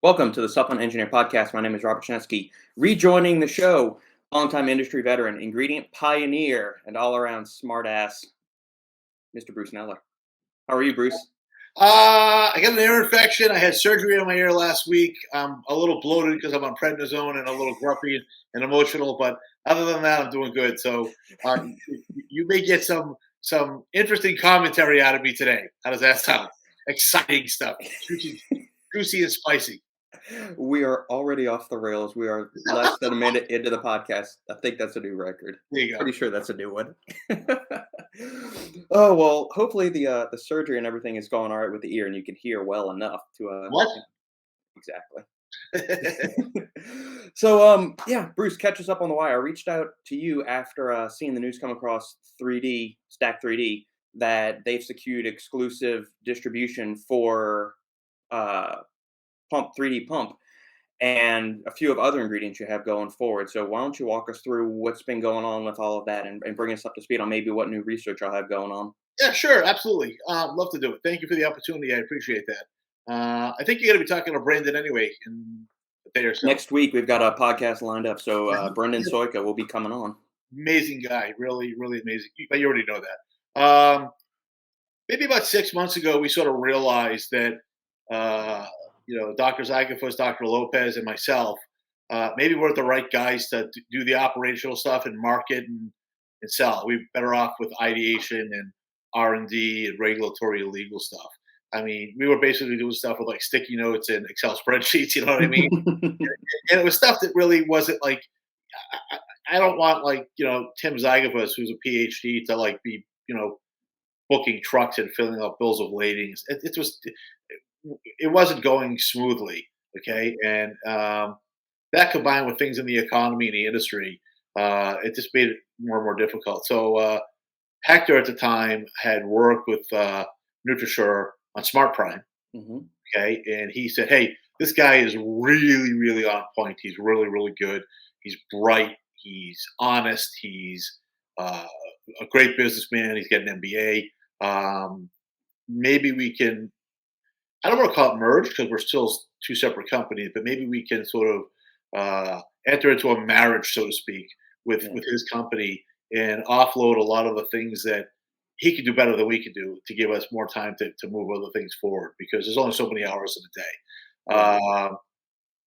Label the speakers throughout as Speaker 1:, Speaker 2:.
Speaker 1: Welcome to the Supplement Engineer Podcast. My name is Robert Chinesky. Rejoining the show, longtime industry veteran, ingredient pioneer, and all-around smartass, Mr. Bruce Kneller. How are you, Bruce?
Speaker 2: I got an ear infection. I had surgery on my ear last week. I'm a little bloated because I'm on prednisone and a little grumpy and emotional, but other than that, I'm doing good. So you may get some interesting commentary out of me today. How does that sound? Exciting stuff, juicy and spicy.
Speaker 1: We are already off the rails. We are less than a minute into the podcast. I think that's a new record.
Speaker 2: There you go.
Speaker 1: Pretty sure that's a new one. Oh well, hopefully the surgery and everything is going all right with the ear, and you can hear well enough to
Speaker 2: What?
Speaker 1: exactly. So yeah, Bruce, catch us up on the wire. I reached out to you after seeing the news come across 3D Stack 3D that they've secured exclusive distribution for uh pump 3D pump and a few of other ingredients you have going forward. So why don't you walk us through what's been going on with all of that and bring us up to speed on maybe what new research I'll have going on.
Speaker 2: Yeah, sure, absolutely. Love to do it. Thank you for the opportunity. I appreciate that. I think you're going to be talking to Brandon anyway in a day or so.
Speaker 1: Next week we've got a podcast lined up, so Brendan Soika will be coming on.
Speaker 2: Amazing guy, really, really amazing. But you already know that. Maybe about 6 months ago, we sort of realized that, Dr. Zygafus, Dr. Lopez, and myself, maybe we're the right guys to do the operational stuff and market and sell. We're better off with ideation and R&D and regulatory and legal stuff. I mean, we were basically doing stuff with like sticky notes and Excel spreadsheets. You know what I mean? And it was stuff that really wasn't like. I don't want Tim Zygafus, who's a PhD, to like be booking trucks and filling out bills of lading. It wasn't going smoothly. Okay, and that combined with things in the economy and the industry, it just made it more and more difficult. So Hector at the time had worked with NutriSure on Smart Prime.
Speaker 1: Hmm.
Speaker 2: Okay, and he said, "Hey, this guy is really, really on point. He's really, really good. He's bright. He's honest. He's a great businessman. He's got an MBA. Maybe we can. I don't want to call it merge because we're still two separate companies, but maybe we can sort of enter into a marriage, so to speak, with his company and offload a lot of the things that he could do better than we could do to give us more time to move other things forward because there's only so many hours in a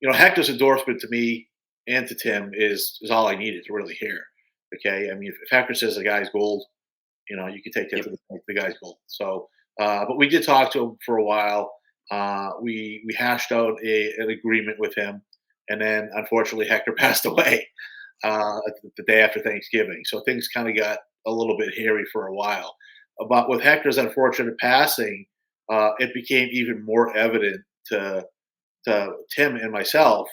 Speaker 2: day. Hector's endorsement to me and to Tim is all I needed to really hear. Okay, I mean, if Hector says the guy's gold, you can take that to the guy's gold. So, but we did talk to him for a while. We hashed out an agreement with him, and then unfortunately Hector passed away the day after Thanksgiving. So things kind of got a little bit hairy for a while. But with Hector's unfortunate passing, it became even more evident to Tim and myself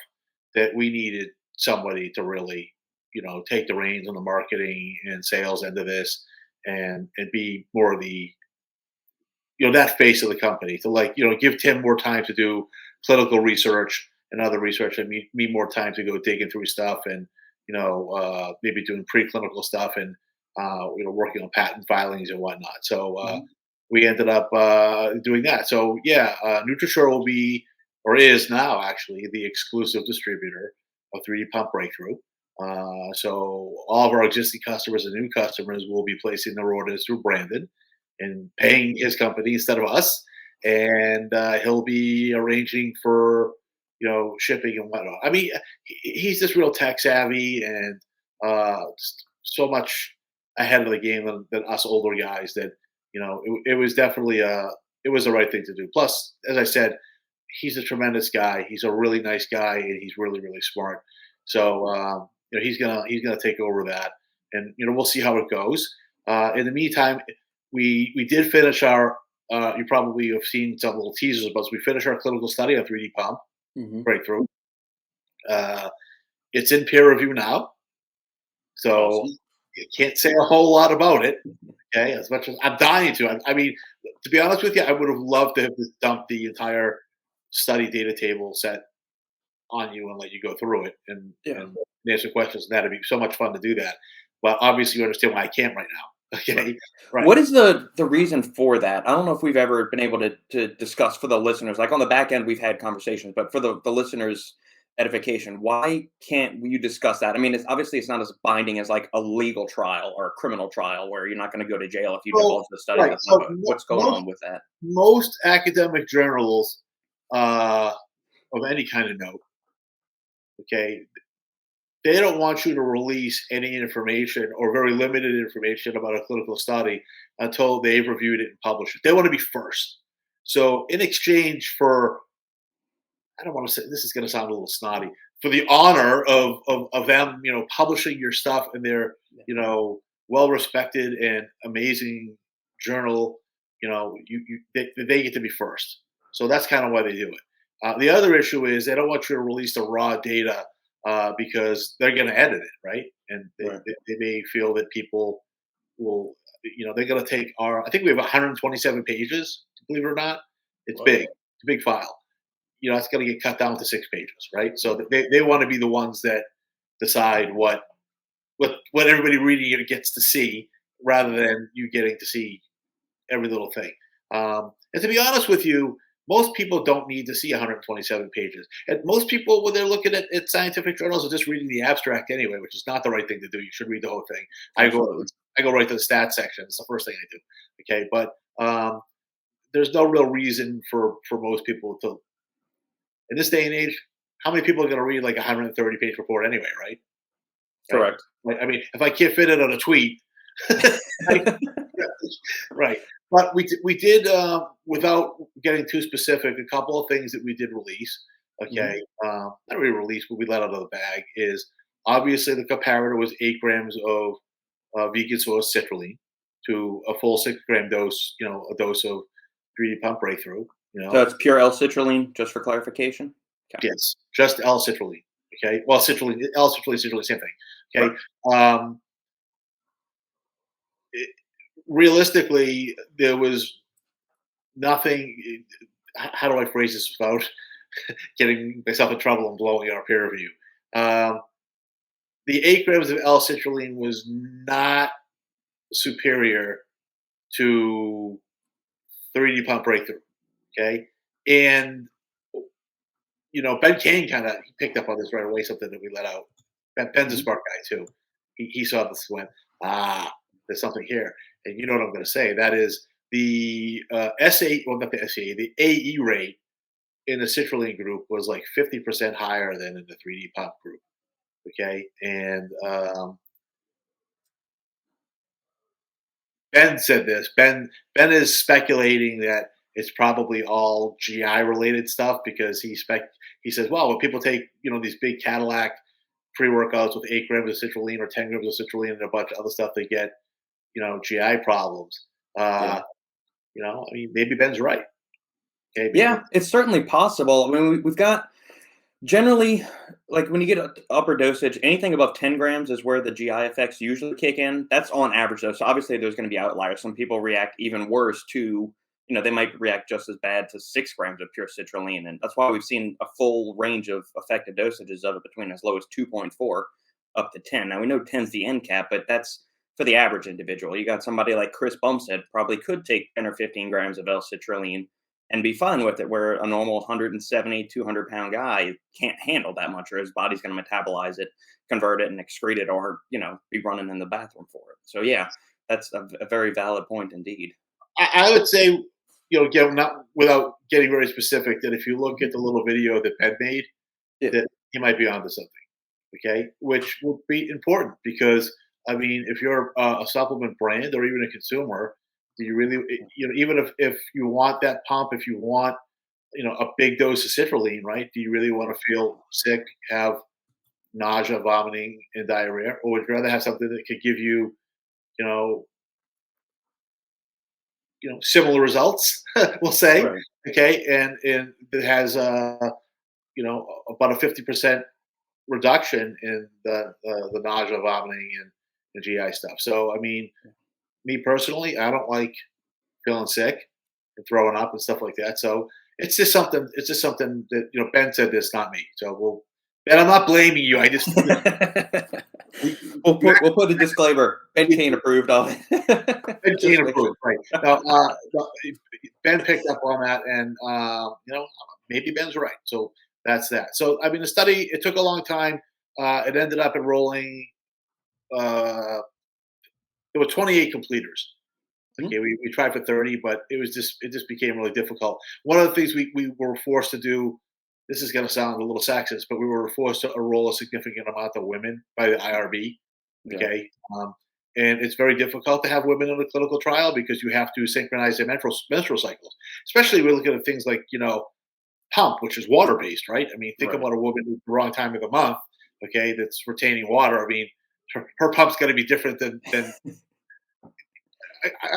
Speaker 2: that we needed somebody to really, take the reins on the marketing and sales end of this and be more of the, that face of the company to give Tim more time to do clinical research and other research and me more time to go digging through stuff and, maybe doing preclinical stuff and, working on patent filings and whatnot. So we ended up doing that. So yeah, NutriSure will be or is now actually the exclusive distributor of 3D Pump Breakthrough. So all of our existing customers and new customers will be placing their orders through Brandon and paying his company instead of us. And he'll be arranging for shipping and whatnot. I mean, he's just real tech savvy and just so much ahead of the game than us older guys that it was definitely it was the right thing to do. Plus, as I said, he's a tremendous guy. He's a really nice guy, and he's really, really smart. So he's gonna take over that, and we'll see how it goes. In the meantime, we did finish our. You probably have seen some little teasers about. We finished our clinical study on 3D Pump Breakthrough. It's in peer review now, so you can't say a whole lot about it. Okay, as much as I'm dying to. I mean, to be honest with you, I would have loved to have just dumped the entire study data table set on you and let you go through it and answer questions. And that'd be so much fun to do that. But obviously, you understand why I can't right now.
Speaker 1: Right.
Speaker 2: Okay, right.
Speaker 1: What is the reason for that? I don't know if we've ever been able to discuss for the listeners. Like on the back end, we've had conversations, but for the listeners' edification, why can't you discuss that? I mean, it's obviously it's not as binding as like a legal trial or a criminal trial where you're not going to go to jail if you
Speaker 2: So
Speaker 1: divulge the study.
Speaker 2: right.
Speaker 1: That's not
Speaker 2: So
Speaker 1: what's going on with that.
Speaker 2: most academic journals uh, of any kind of note, okay, they don't want you to release any information or very limited information about a clinical study until they've reviewed it and published it. They want to be first. So, in exchange for, I don't want to say this is going to sound a little snotty, for the honor of them, publishing your stuff in their,
Speaker 1: Yeah.
Speaker 2: well respected and amazing journal, they get to be first. So that's kind of why they do it. The other issue is they don't want you to release the raw data because they're going to edit it, right? And
Speaker 1: Right.
Speaker 2: they may feel that people will, they're going to take our. I think we have 127 pages. Believe it or not, it's big.
Speaker 1: Well,
Speaker 2: It's a big file. It's going to get cut down to 6 pages, right?
Speaker 1: yeah.
Speaker 2: So they want to be the ones that decide what everybody reading it gets to see, rather than you getting to see every little thing. And to be honest with you, most people don't need to see 127 pages. And most people, when they're looking at scientific journals, are just reading the abstract anyway, which is not the right thing to do. You should read the whole thing. I go
Speaker 1: Absolutely.
Speaker 2: I go right to the stats section. It's the first thing I do. Okay, but there's no real reason for most people to, in this day and age, how many people are going to read like a 130-page report anyway, right? Right.
Speaker 1: Correct.
Speaker 2: I mean, if I can't fit it on a tweet, right? Right. But we did, without getting too specific, a couple of things that we did release.
Speaker 1: Mhm.
Speaker 2: Okay, not really release, but we let out of the bag is obviously the comparator was 8 grams of vegan source citrulline to a full 6 gram dose, a dose of 3D pump breakthrough. You
Speaker 1: So
Speaker 2: know,
Speaker 1: it's pure L-citrulline, just for clarification? Okay.
Speaker 2: yes, just L-citrulline. Okay, well, citrulline, L-citrulline, citrulline, same thing.
Speaker 1: Right.
Speaker 2: Okay, um, it, realistically, there was nothing. How do I phrase this without getting myself in trouble and blowing our peer review? Um, the 8 grams of L-citrulline was not superior to 3D pump breakthrough. Okay, and Ben Kane kind of picked up on this right away. Something that we let out. Ben's a
Speaker 1: Mhm.
Speaker 2: smart guy too. He saw this and went, there's something here, and you know what I'm going to say. That is the SA, well, not the SAE, the AE rate in the citrulline group was like 50% higher than in the 3D pump group. Okay, and Ben said this. Ben is speculating that it's probably all GI related stuff because he says, well, when people take these big Cadillac pre-workouts with 8 grams of citrulline or 10 grams of citrulline and a bunch of other stuff, they get GI problems.
Speaker 1: Yeah.
Speaker 2: Uh, I mean, maybe Ben's right. Okay,
Speaker 1: Yeah, it's certainly possible. I mean, we've got generally, like when you get a upper dosage, anything above 10 grams is where the GI effects usually kick in. That's on average, though. So obviously, there's going to be outliers. Some people react even worse to, they might react just as bad to 6 grams of pure citrulline. And that's why we've seen a full range of effective dosages of it between as low as 2.4 up to 10. Now, we know 10 is the end cap, but that's for the average individual. You got somebody like Chris Bumstead probably could take 10 or 15 grams of L-citrulline and be fine with it, where a normal 170, 200-pound guy can't handle that much, or his body's going to metabolize it, convert it, and excrete it, or be running in the bathroom for it. So yeah, that's a very valid point indeed.
Speaker 2: I would say, again, not without getting very specific, that if you look at the little video that Ben made,
Speaker 1: Yeah,
Speaker 2: that he might be onto something. Okay, which will be important because I mean, if you're a supplement brand or even a consumer, do you really, even if you want that pump, if you want, a big dose of citrulline, right? Do you really want to feel sick, have nausea, vomiting, and diarrhea, or would you rather have something that could give you, you know, similar results? We'll say,
Speaker 1: right.
Speaker 2: okay, and it has, about a 50% reduction in the nausea, vomiting, and the GI stuff. So, I mean, me personally, I don't like feeling sick and throwing up and stuff like that. So it's just something. It's just something that Ben said this, not me. So And I'm not blaming you. I just you,
Speaker 1: We'll put a disclaimer. Ben Kane approved of it.
Speaker 2: Ben
Speaker 1: Just
Speaker 2: Kane
Speaker 1: to make sure.
Speaker 2: approved, right? Now, Ben picked up on that, and maybe Ben's right. So that's that. So I mean, the study it took a long time. It ended up enrolling. Uh, there were 28 completers.
Speaker 1: Mhm.
Speaker 2: Okay, we tried for 30, but it just became really difficult. One of the things we were forced to do. This is going to sound a little sexist, but we were forced to enroll a significant amount of women by the IRB.
Speaker 1: Yeah.
Speaker 2: Okay, and it's very difficult to have women in a clinical trial because you have to synchronize their menstrual cycles. Especially we're looking at things like pump, which is water based, right? I mean, think
Speaker 1: Right.
Speaker 2: about a woman who's the wrong time of the month, okay, that's retaining water. I mean, her pump's going to be different than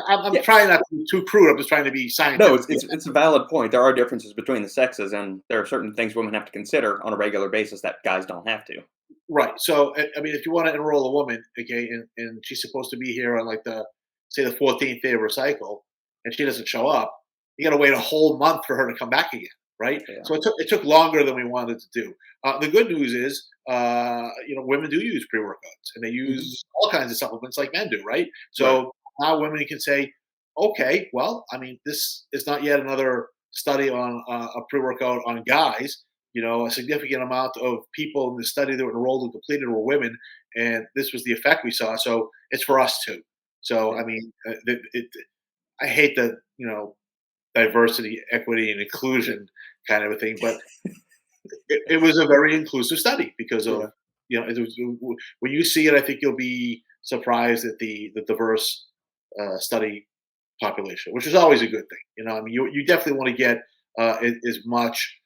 Speaker 2: I'm
Speaker 1: Yeah.
Speaker 2: trying not to be too crude. I'm just trying to be
Speaker 1: No,
Speaker 2: scientific.
Speaker 1: it's a valid point. There are differences between the sexes, and there are certain things women have to consider on a regular basis that guys don't have to.
Speaker 2: Right. So, I mean, if you want to enroll a woman, okay, and she's supposed to be here on like say the 14th day of her cycle, and she doesn't show up, you got to wait a whole month for her to come back again, right?
Speaker 1: Yeah.
Speaker 2: So it took longer than we wanted to do. The good news is, women do use pre workouts, and they
Speaker 1: Mhm.
Speaker 2: use all kinds of supplements like men do, right?
Speaker 1: Right.
Speaker 2: So now women can say, okay, well, I mean, this is not yet another study on a pre workout on guys. A significant amount of people in the study that were enrolled and completed were women, and this was the effect we saw. So it's for us too. So
Speaker 1: Yeah.
Speaker 2: I mean, I hate the diversity, equity, and inclusion kind of a thing, but it was a very inclusive study because of
Speaker 1: Yeah.
Speaker 2: when you see it, I think you'll be surprised at the diverse study population, which is always a good thing. I mean, you definitely want to get as much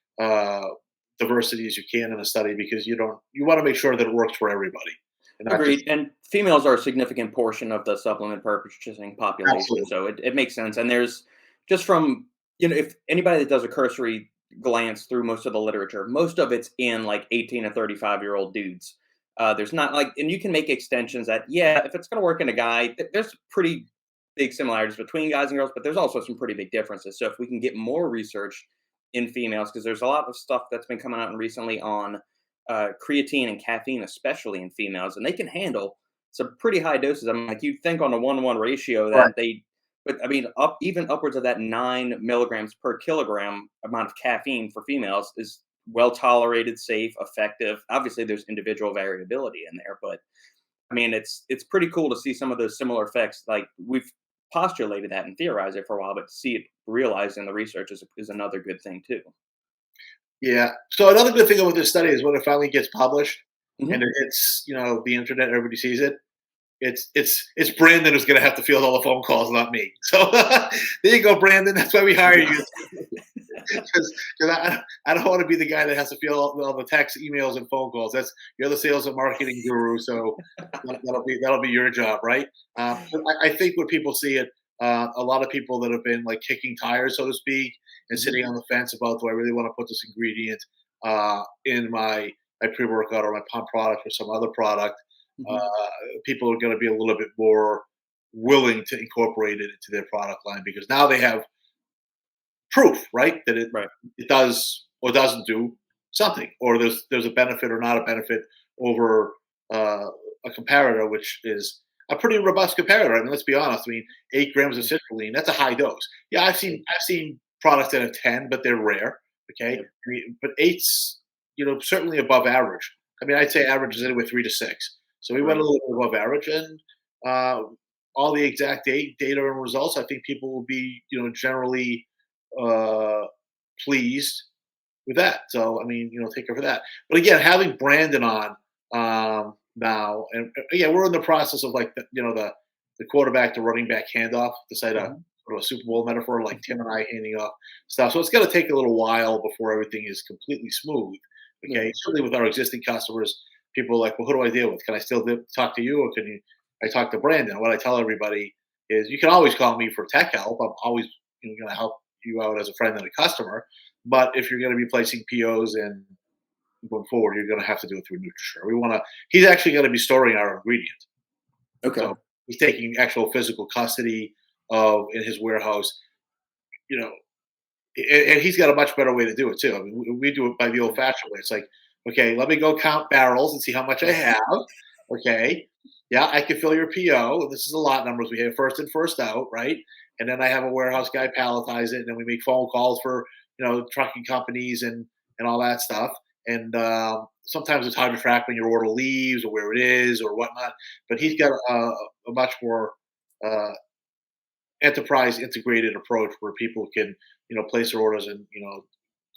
Speaker 2: diversity as you can in a study because you want to make sure that it works for everybody and not
Speaker 1: Agreed.
Speaker 2: just
Speaker 1: And females are a significant portion of the supplement purchasing population,
Speaker 2: absolutely
Speaker 1: so it makes sense. And there's just from if anybody that does a cursory glance through most of the literature, most of it's in like 18 to 35-year-old dudes. There's not like, and you can make extensions that yeah, if it's going to work in a guy, there's pretty big similarities between guys and girls, but there's also some pretty big differences. So if we can get more research in females, because there's a lot of stuff that's been coming out recently on creatine and caffeine, especially in females, and they can handle some pretty high doses. I mean, like you'd think on a 1-1 ratio
Speaker 2: right.
Speaker 1: that but I mean, even upwards of that 9 milligrams per kilogram amount of caffeine for females is well tolerated, safe, effective. Obviously, there's individual variability in there, but I mean, it's pretty cool to see some of those similar effects. Like we've postulated that and theorized it for a while, but to see it realized in the research is another good thing too.
Speaker 2: Yeah. So another good thing about this study is when it finally gets published and
Speaker 1: Hmm.
Speaker 2: it hits the internet, everybody sees it. It's Brandon who's going to have to field all the phone calls, not me. So there you go, Brandon. That's why we hire
Speaker 1: Yeah.
Speaker 2: you. Because I don't want to be the guy that has to field all the texts, emails, and phone calls. You're the sales and marketing guru, so that'll be your job, right? But I think when people see it, a lot of people that have been like kicking tires, so to speak, and
Speaker 1: Hmm.
Speaker 2: sitting on the fence about do I really want to put this ingredient in my pre workout or my pump product or some other product.
Speaker 1: Hmm.
Speaker 2: Uh, People are going to be a little bit more willing to incorporate it into their product line because now they have proof, right, that it
Speaker 1: Right.
Speaker 2: it does or doesn't do something, or there's a benefit or not a benefit over a comparator, which is a pretty robust comparator. I mean, let's be honest. I mean, 8 grams of
Speaker 1: Mhm.
Speaker 2: citrulline, that's a high dose. Yeah, I've seen products that have 10, but they're rare. Okay,
Speaker 1: Yep.
Speaker 2: but eight's certainly above average. I mean, I'd say average is anywhere 3 to 6. So we went a
Speaker 1: Right.
Speaker 2: little bit above average, and uh, all the exact data and results. I think people will be generally uh, pleased with that. So I mean, take her for that. But again, having Brandon on now, and again, we're in the process of like the quarterback to running back handoff. Decide a
Speaker 1: Mhm.
Speaker 2: sort of a Super Bowl metaphor, like Tim and I handing off stuff. So it's going to take a little while before everything is completely smooth.
Speaker 1: Yeah.
Speaker 2: Okay, certainly with our existing customers, people are like, well, who do I deal with? Can I still talk to you, or can you? I talk to Brandon. What I tell everybody is, you can always call me for tech help. I'm always going to help you out as a friend and a customer. But if you're going to be placing POs and going forward, you're going to have to do it through NutriSure. He's actually going to be storing our ingredient.
Speaker 1: Okay.
Speaker 2: So he's taking actual physical custody of in his warehouse, you know, and he's got a much better way to do it too. I mean, we do it by the old fashioned way. It's like, Okay, let me go count barrels and see how much I have. Okay, yeah, I can fill your PO. This is a lot numbers. We have first in, first out, right? And then I have a warehouse guy palletize it, and then we make phone calls for trucking companies and all that stuff. And sometimes it's hard to track when your order leaves or where it is or whatnot. But he's got a much more uh, enterprise integrated approach where people can place their orders and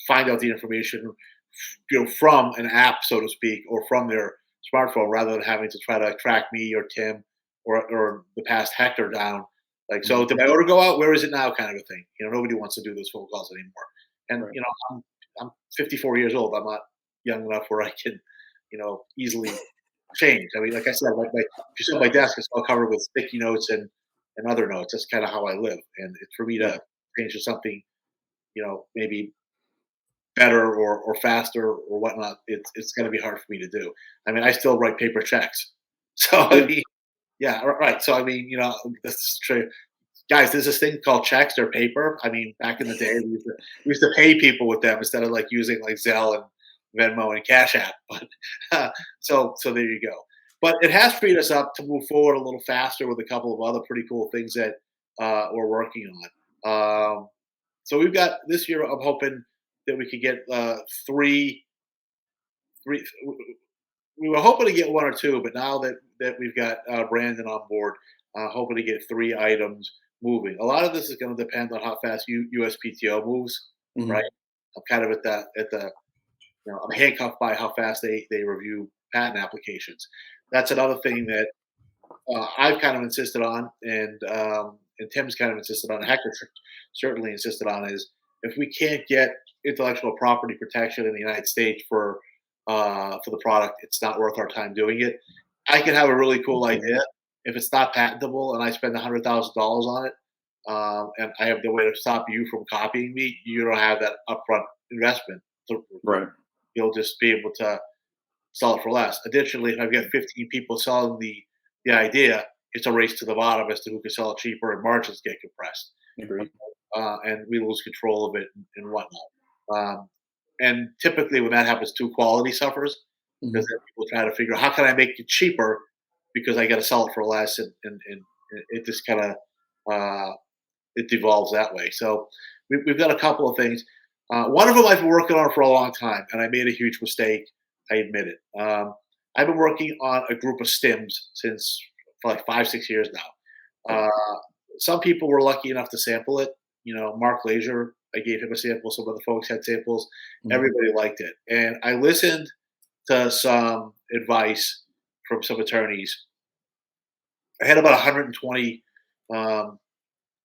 Speaker 2: find out the information from an app, so to speak, or from their smartphone, rather than having to try to track me or Tim or the past Hector down. Like, so
Speaker 1: Mhm.
Speaker 2: did my order go out? Where is it now? Kind of a thing. Nobody wants to do those phone calls anymore. And
Speaker 1: Right.
Speaker 2: I'm 54 years old. I'm not young enough where I can, easily change. I mean, like I said, if you saw my desk, it's all covered with sticky notes and other notes. That's kind of how I live. And it's for me
Speaker 1: Yeah.
Speaker 2: to change to something, maybe better or faster or whatnot, it's going to be hard for me to do. I mean, I still write paper checks. So I
Speaker 1: Yeah.
Speaker 2: mean, yeah, right. So I mean, this is true. Guys, there's this thing called checks. They're paper. I mean, back in the day, we used to pay people with them instead of like using like Zelle and Venmo and Cash App. But so there you go. But it has freed us up to move forward a little faster with a couple of other pretty cool things that we're working on. So we've got this year. I'm hoping that we could get three. Three. We were hoping to get one or two, but now that we've got Brandon on board, hoping to get 3 items moving. A lot of this is going to depend on how fast USPTO moves, right?
Speaker 1: Mhm.
Speaker 2: I'm kind of at the I'm handcuffed by how fast they review patent applications. That's another thing that I've kind of insisted on, and Tim's kind of insisted on, Hector certainly insisted on, is if we can't get intellectual property protection in the United States for the product, it's not worth our time doing it. I can have a really cool
Speaker 1: Okay.
Speaker 2: idea. If it's not patentable and I spend $100,000 on it, and I have the way to stop you from copying me, you don't have that upfront investment. So
Speaker 1: Right.
Speaker 2: you'll just be able to sell it for less. Additionally, if I've got 15 people selling the idea, it's a race to the bottom as to who can sell it cheaper, and margins get compressed,
Speaker 1: Agreed.
Speaker 2: and we lose control of it and whatnot. Um, and typically, when that happens, too, quality suffers because
Speaker 1: Mhm.
Speaker 2: then people try to figure out how can I make it cheaper because I got to sell it for less, and it just kind of it devolves that way. So we've got a couple of things. One of them I've been working on for a long time, and I made a huge mistake. I admit it. I've been working on a group of stims since for like 5, 6 years now.
Speaker 1: Okay.
Speaker 2: Some people were lucky enough to sample it. Mark Lazier, I gave him a sample. Some other folks had samples.
Speaker 1: Mhm.
Speaker 2: Everybody liked it, and I listened to some advice from some attorneys. I had about 120 um,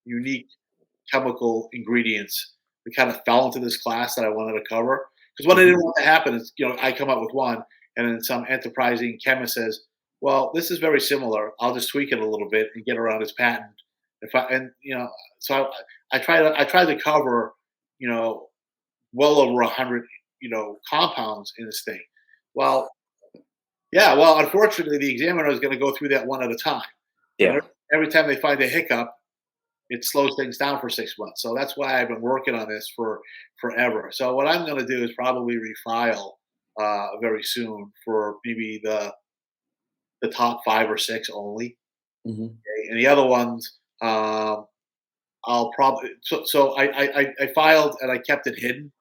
Speaker 2: unique chemical ingredients that kind of fell into this class that I wanted to cover. Because what I
Speaker 1: Mhm.
Speaker 2: didn't want to happen is, I come up with one, and then some enterprising chemist says, "Well, this is very similar. I'll just tweak it a little bit and get around his patent." If I and so I tried to cover, you know, well over 100, compounds in this thing. Well, yeah, well, unfortunately, the examiner is going to go through that one at a time, and
Speaker 1: Yeah.
Speaker 2: every time they find a hiccup, it slows things down for 6 months. So that's why I've been working on this for forever. So what I'm going to do is probably refile very soon for maybe the top 5 or 6 only,
Speaker 1: Mhm.
Speaker 2: okay? And the other ones, I'll probably so I filed and I kept it hidden,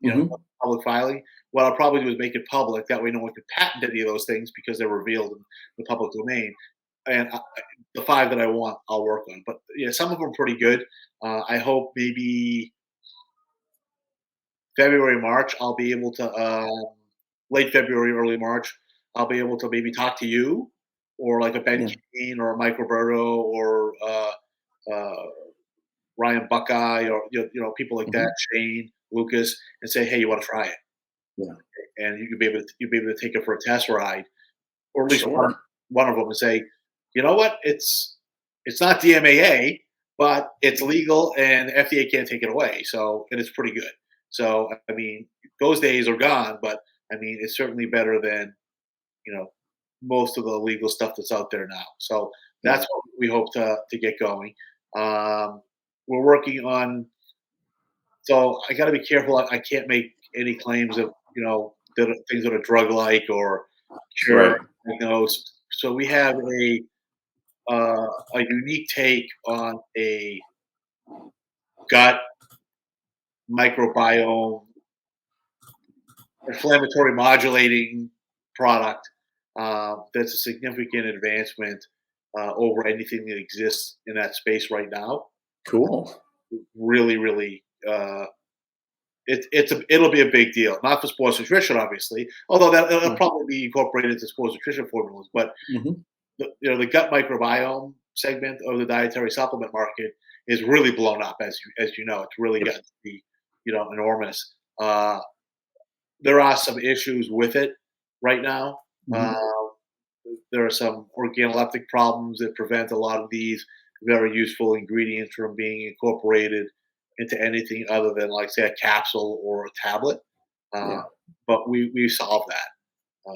Speaker 1: Mhm.
Speaker 2: public filing. What I'll probably do is make it public. That way, no one can patent any of those things because they're revealed in the public domain. And the 5 that I want, I'll work on. But yeah, some of them are pretty good. I hope maybe February, March, I'll be able to, late February, early March, I'll be able to maybe talk to you or like a Ben
Speaker 1: Yeah.
Speaker 2: Kane or a Mike Roberto or uh, Ryan Buckeye or people like that,
Speaker 1: Mhm.
Speaker 2: Shane Lucas, and say, hey, you want to try it,
Speaker 1: Yeah.
Speaker 2: and you'll be able to take it for a test ride, or at least one
Speaker 1: Sure.
Speaker 2: one of them, and say, you know what, it's not DMAA, but it's legal and the FDA can't take it away. So and it's pretty good. So I mean, those days are gone, but I mean, it's certainly better than you know most of the legal stuff that's out there now. So
Speaker 1: Yeah.
Speaker 2: that's what we hope to get going. Um, we're working on. So I got to be careful. I can't make any claims of things that are drug-like or cure
Speaker 1: Right.
Speaker 2: diagnose. So we have a unique take on a gut microbiome inflammatory modulating product that's a significant advancement over anything that exists in that space right now.
Speaker 1: Cool.
Speaker 2: Really, really, it'll be a big deal. Not for sports nutrition, obviously, although it'll
Speaker 1: Yeah.
Speaker 2: probably be incorporated into sports nutrition formulas. But
Speaker 1: Mhm.
Speaker 2: the gut microbiome segment of the dietary supplement market is really blown up, as you know. It's really
Speaker 1: Yep.
Speaker 2: gotten to be enormous. There are some issues with it right now. Uh,
Speaker 1: Mhm.
Speaker 2: there are some organoleptic problems that prevent a lot of these very useful ingredients from being incorporated into anything other than, like, say, a capsule or a tablet. Uh,
Speaker 1: Yeah.
Speaker 2: but we've solved that.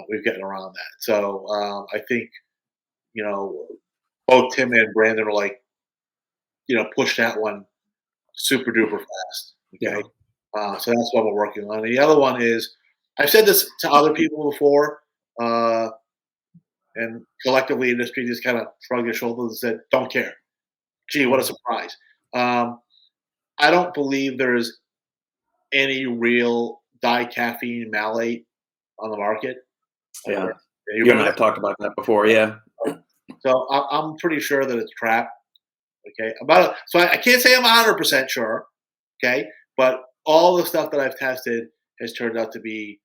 Speaker 2: We've gotten around that. So I think you know both Tim and Brandon are like push that one super duper fast.
Speaker 1: Yeah.
Speaker 2: Okay, so that's what we're working on. And the other one is I've said this to other people before. Uh, And collectively, industry just kind of shrugged their shoulders and said, "Don't care." Gee, what a
Speaker 1: Mhm.
Speaker 2: surprise! Um, I don't believe there is any real dicaffeine malate on the market. Okay,
Speaker 1: Yeah.
Speaker 2: you
Speaker 1: You and I
Speaker 2: remember
Speaker 1: have
Speaker 2: that?
Speaker 1: talked about that before. Yeah.
Speaker 2: So I'm pretty sure that it's crap. Okay, so I can't say I'm 100% sure. Okay, but all the stuff that I've tested has turned out to be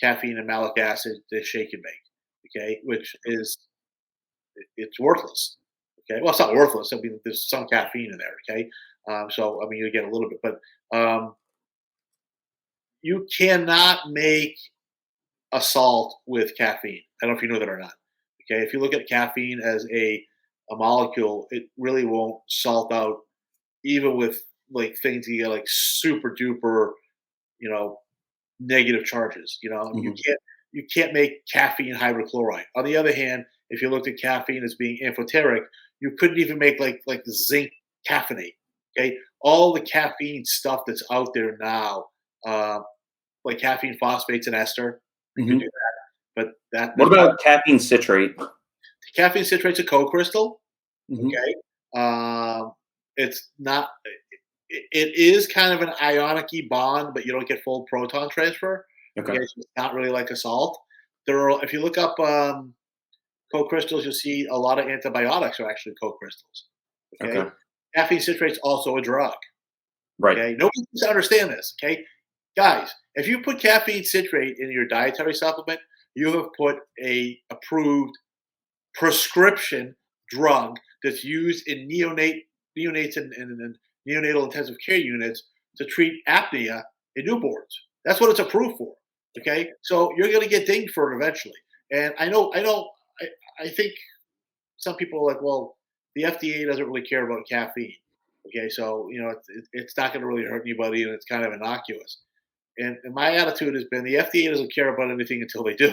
Speaker 2: caffeine and malic acid to shake and bake. Okay, which is it's worthless. Okay, well, it's not worthless. I mean, there's some caffeine in there. Okay, so I mean, you get a little bit, but you cannot make a salt with caffeine. I don't know if you know that or not. Okay, if you look at caffeine as a molecule, it really won't salt out, even with like things you get like super duper, you know, negative charges.
Speaker 1: Mhm.
Speaker 2: You can't make caffeine hydrochloride. On the other hand, if you looked at caffeine as being amphoteric, you couldn't even make like zinc caffeinate. Okay, all the caffeine stuff that's out there now, uh, like caffeine phosphates and ester, you could do
Speaker 1: Mhm.
Speaker 2: that. But
Speaker 1: What
Speaker 2: there's not
Speaker 1: about caffeine citrate?
Speaker 2: caffeine citrate's a co-crystal.
Speaker 1: Mhm.
Speaker 2: Okay, it's not. It is kind of an ionic bond, but you don't get full proton transfer.
Speaker 1: Okay.
Speaker 2: Okay, so it's not really like a salt. If you look up co-crystals, you'll see a lot of antibiotics are actually co-crystals. Okay,
Speaker 1: Okay.
Speaker 2: caffeine citrate's also a drug.
Speaker 1: Right.
Speaker 2: Okay, nobody seems to understand this. Okay, guys, if you put caffeine citrate in your dietary supplement, you have put a approved prescription drug that's used in neonates and neonatal intensive care units to treat apnea in newborns. That's what it's approved for. Okay, so you're going to get dinged for it eventually. And I think some people are like, well, the FDA doesn't really care about caffeine. Okay, so it's not going to really hurt anybody, and it's kind of innocuous. And my attitude has been the FDA doesn't care about anything until they do.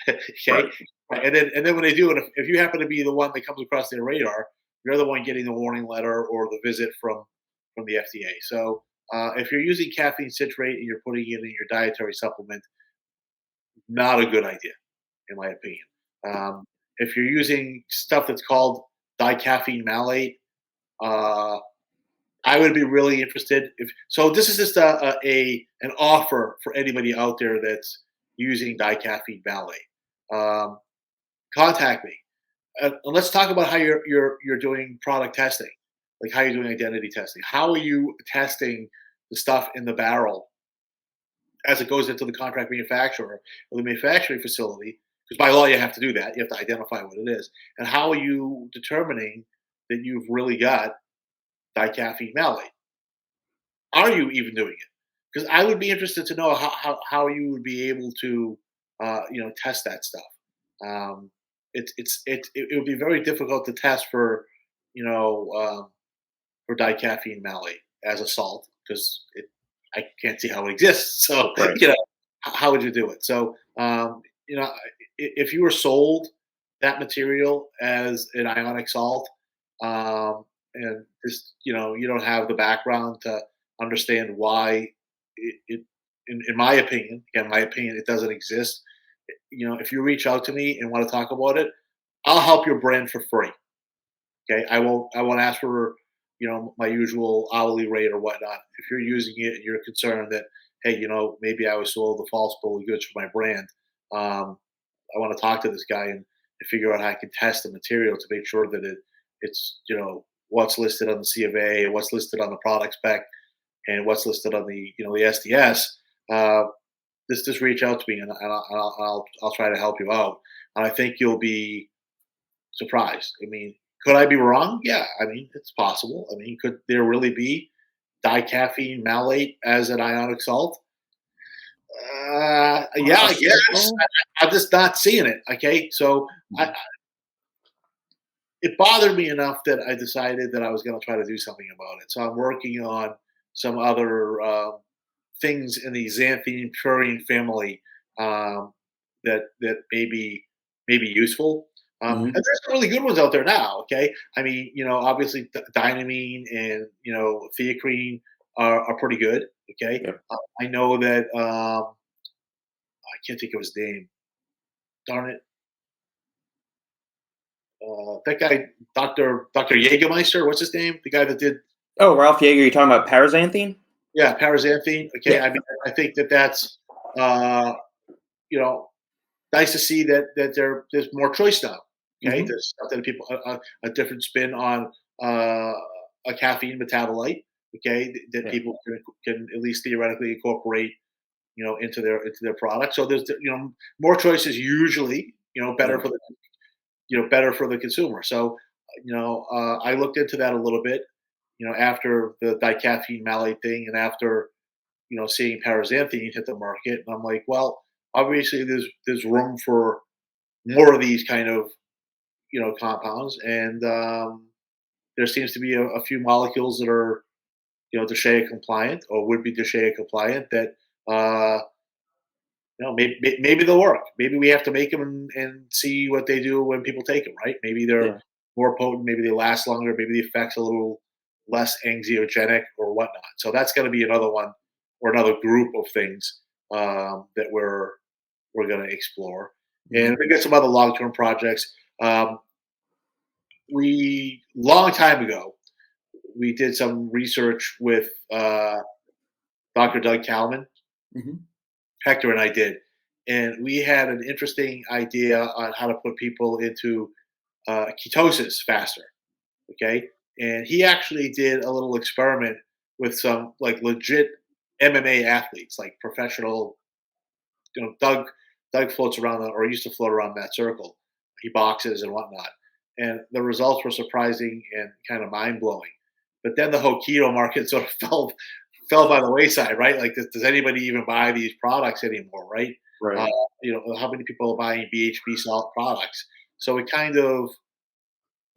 Speaker 2: Okay,
Speaker 1: Right.
Speaker 2: right, and then when they do, and if you happen to be the one that comes across their radar, you're the one getting the warning letter or the visit from the FDA. So if you're using caffeine citrate and you're putting it in your dietary supplement, not a good idea, in my opinion. Um, if you're using stuff that's called dicaffeine malate, uh, I would be really interested. If so, this is just an offer for anybody out there that's using dicaffeine malate. Um, Contact me. And let's talk about how you're doing product testing, like how you're doing identity testing. How are you testing the stuff in the barrel as it goes into the contract manufacturer or the manufacturing facility? Because by law you have to do that. You have to identify what it is. And how are you determining that you've really got dicaffeine malate? Are you even doing it? Because I would be interested to know how you would be able to test that stuff. Um, it would be very difficult to test for dicaffeine malate as a salt because I can't see how it exists. So
Speaker 1: Right.
Speaker 2: how would you do it? So if you were sold that material as an ionic salt, and just you don't have the background to understand why it in my opinion, again, my opinion, it doesn't exist. If you reach out to me and want to talk about it, I'll help your brand for free. Okay, I won't ask for my usual hourly rate or whatnot. If you're using it and you're concerned that, hey, maybe I was sold a false bill of goods for my brand, I want to talk to this guy and figure out how I can test the material to make sure that it's what's listed on the C of A, what's listed on the product spec, and what's listed on the SDS. Uh, just reach out to me and I'll try to help you out. And I think you'll be surprised. I mean, could I be wrong? Yeah, I mean, it's possible. I mean, could there really be dicaffeine malate as an ionic salt? Yeah, I guess.
Speaker 1: Possible.
Speaker 2: I'm just not seeing it. Okay, so
Speaker 1: Mhm.
Speaker 2: I, it bothered me enough that I decided that I was going to try to do something about it. So I'm working on some other things in the xanthine purine family that may be useful. And
Speaker 1: Mhm.
Speaker 2: there's some really good ones out there now. Okay, I mean, obviously dynamine and theacrine are pretty good. Okay,
Speaker 1: Yep.
Speaker 2: I know that I can't think of his name. Darn it, that guy, Doctor Jägermeister. What's his name? The guy that did
Speaker 1: Oh, Ralph Yeager, you talking about paraxanthine?
Speaker 2: yeah, paraxanthine. Okay,
Speaker 1: Yeah.
Speaker 2: I mean, I think that's uh, you know nice to see that there's more choice now. Okay,
Speaker 1: Mhm.
Speaker 2: there's something people a different spin on uh, a caffeine metabolite. Okay, that
Speaker 1: Yeah.
Speaker 2: people can at least theoretically incorporate into their product. So there's more choices usually better
Speaker 1: Yeah.
Speaker 2: for the better for the consumer. So I looked into that a little bit. After the dicaffeine malate thing, and after seeing paraxanthine hit the market, and I'm like, well, obviously there's room for more of these kind of compounds, and there seems to be a few molecules that are DSHEA compliant or would be DSHEA compliant that maybe they'll work. Maybe we have to make them and see what they do when people take them. Right? Maybe they're
Speaker 1: Yeah.
Speaker 2: more potent. Maybe they last longer. Maybe the effects a little less anxiogenic or whatnot. So that's going to be another one or another group of things that we're going to explore. And
Speaker 1: Mhm.
Speaker 2: we get some other long term projects. Um, we long time ago we did some research with Dr. Doug Kalman.
Speaker 1: Mhm.
Speaker 2: Hector and I did, and we had an interesting idea on how to put people into ketosis faster. Okay, and he actually did a little experiment with some like legit MMA athletes, like professional. Doug floats around or used to float around that circle. He boxes and whatnot, and the results were surprising and kind of mind blowing. But then the whole keto market sort of fell by the wayside, right? Like, does anybody even buy these products anymore, right? Uh,
Speaker 1: Right.
Speaker 2: how many people are buying BHB salt products? So it kind of,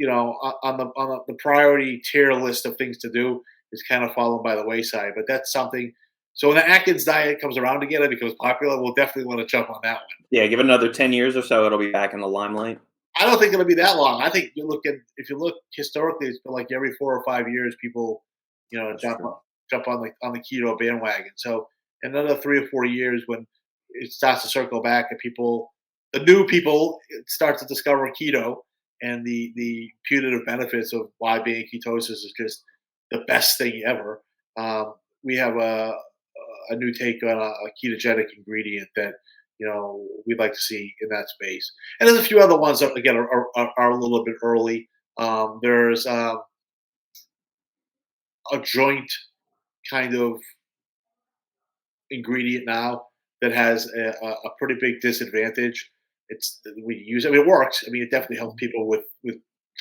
Speaker 2: on the priority tier list of things to do is kind of fallen by the wayside. But that's something. So when the Atkins diet comes around again, it becomes popular. We'll definitely want to jump on that one.
Speaker 1: Yeah, give it another 10 years or so, it'll be back in the limelight.
Speaker 2: I don't think it'll be that long. I think if you look historically, it's been like every 4 or 5 years, people,
Speaker 1: That's
Speaker 2: jump
Speaker 1: true.
Speaker 2: on the keto bandwagon. So in another 3 or 4 years, when it starts to circle back, and the new people, start to discover keto and the putative benefits of why being ketosis is just the best thing ever. We have a new take on a ketogenic ingredient that we'd like to see in that space. And there's a few other ones that again are a little bit early. There's a joint kind of ingredient now that has a pretty big disadvantage. We use it. I mean, it works. I mean, it definitely helps people with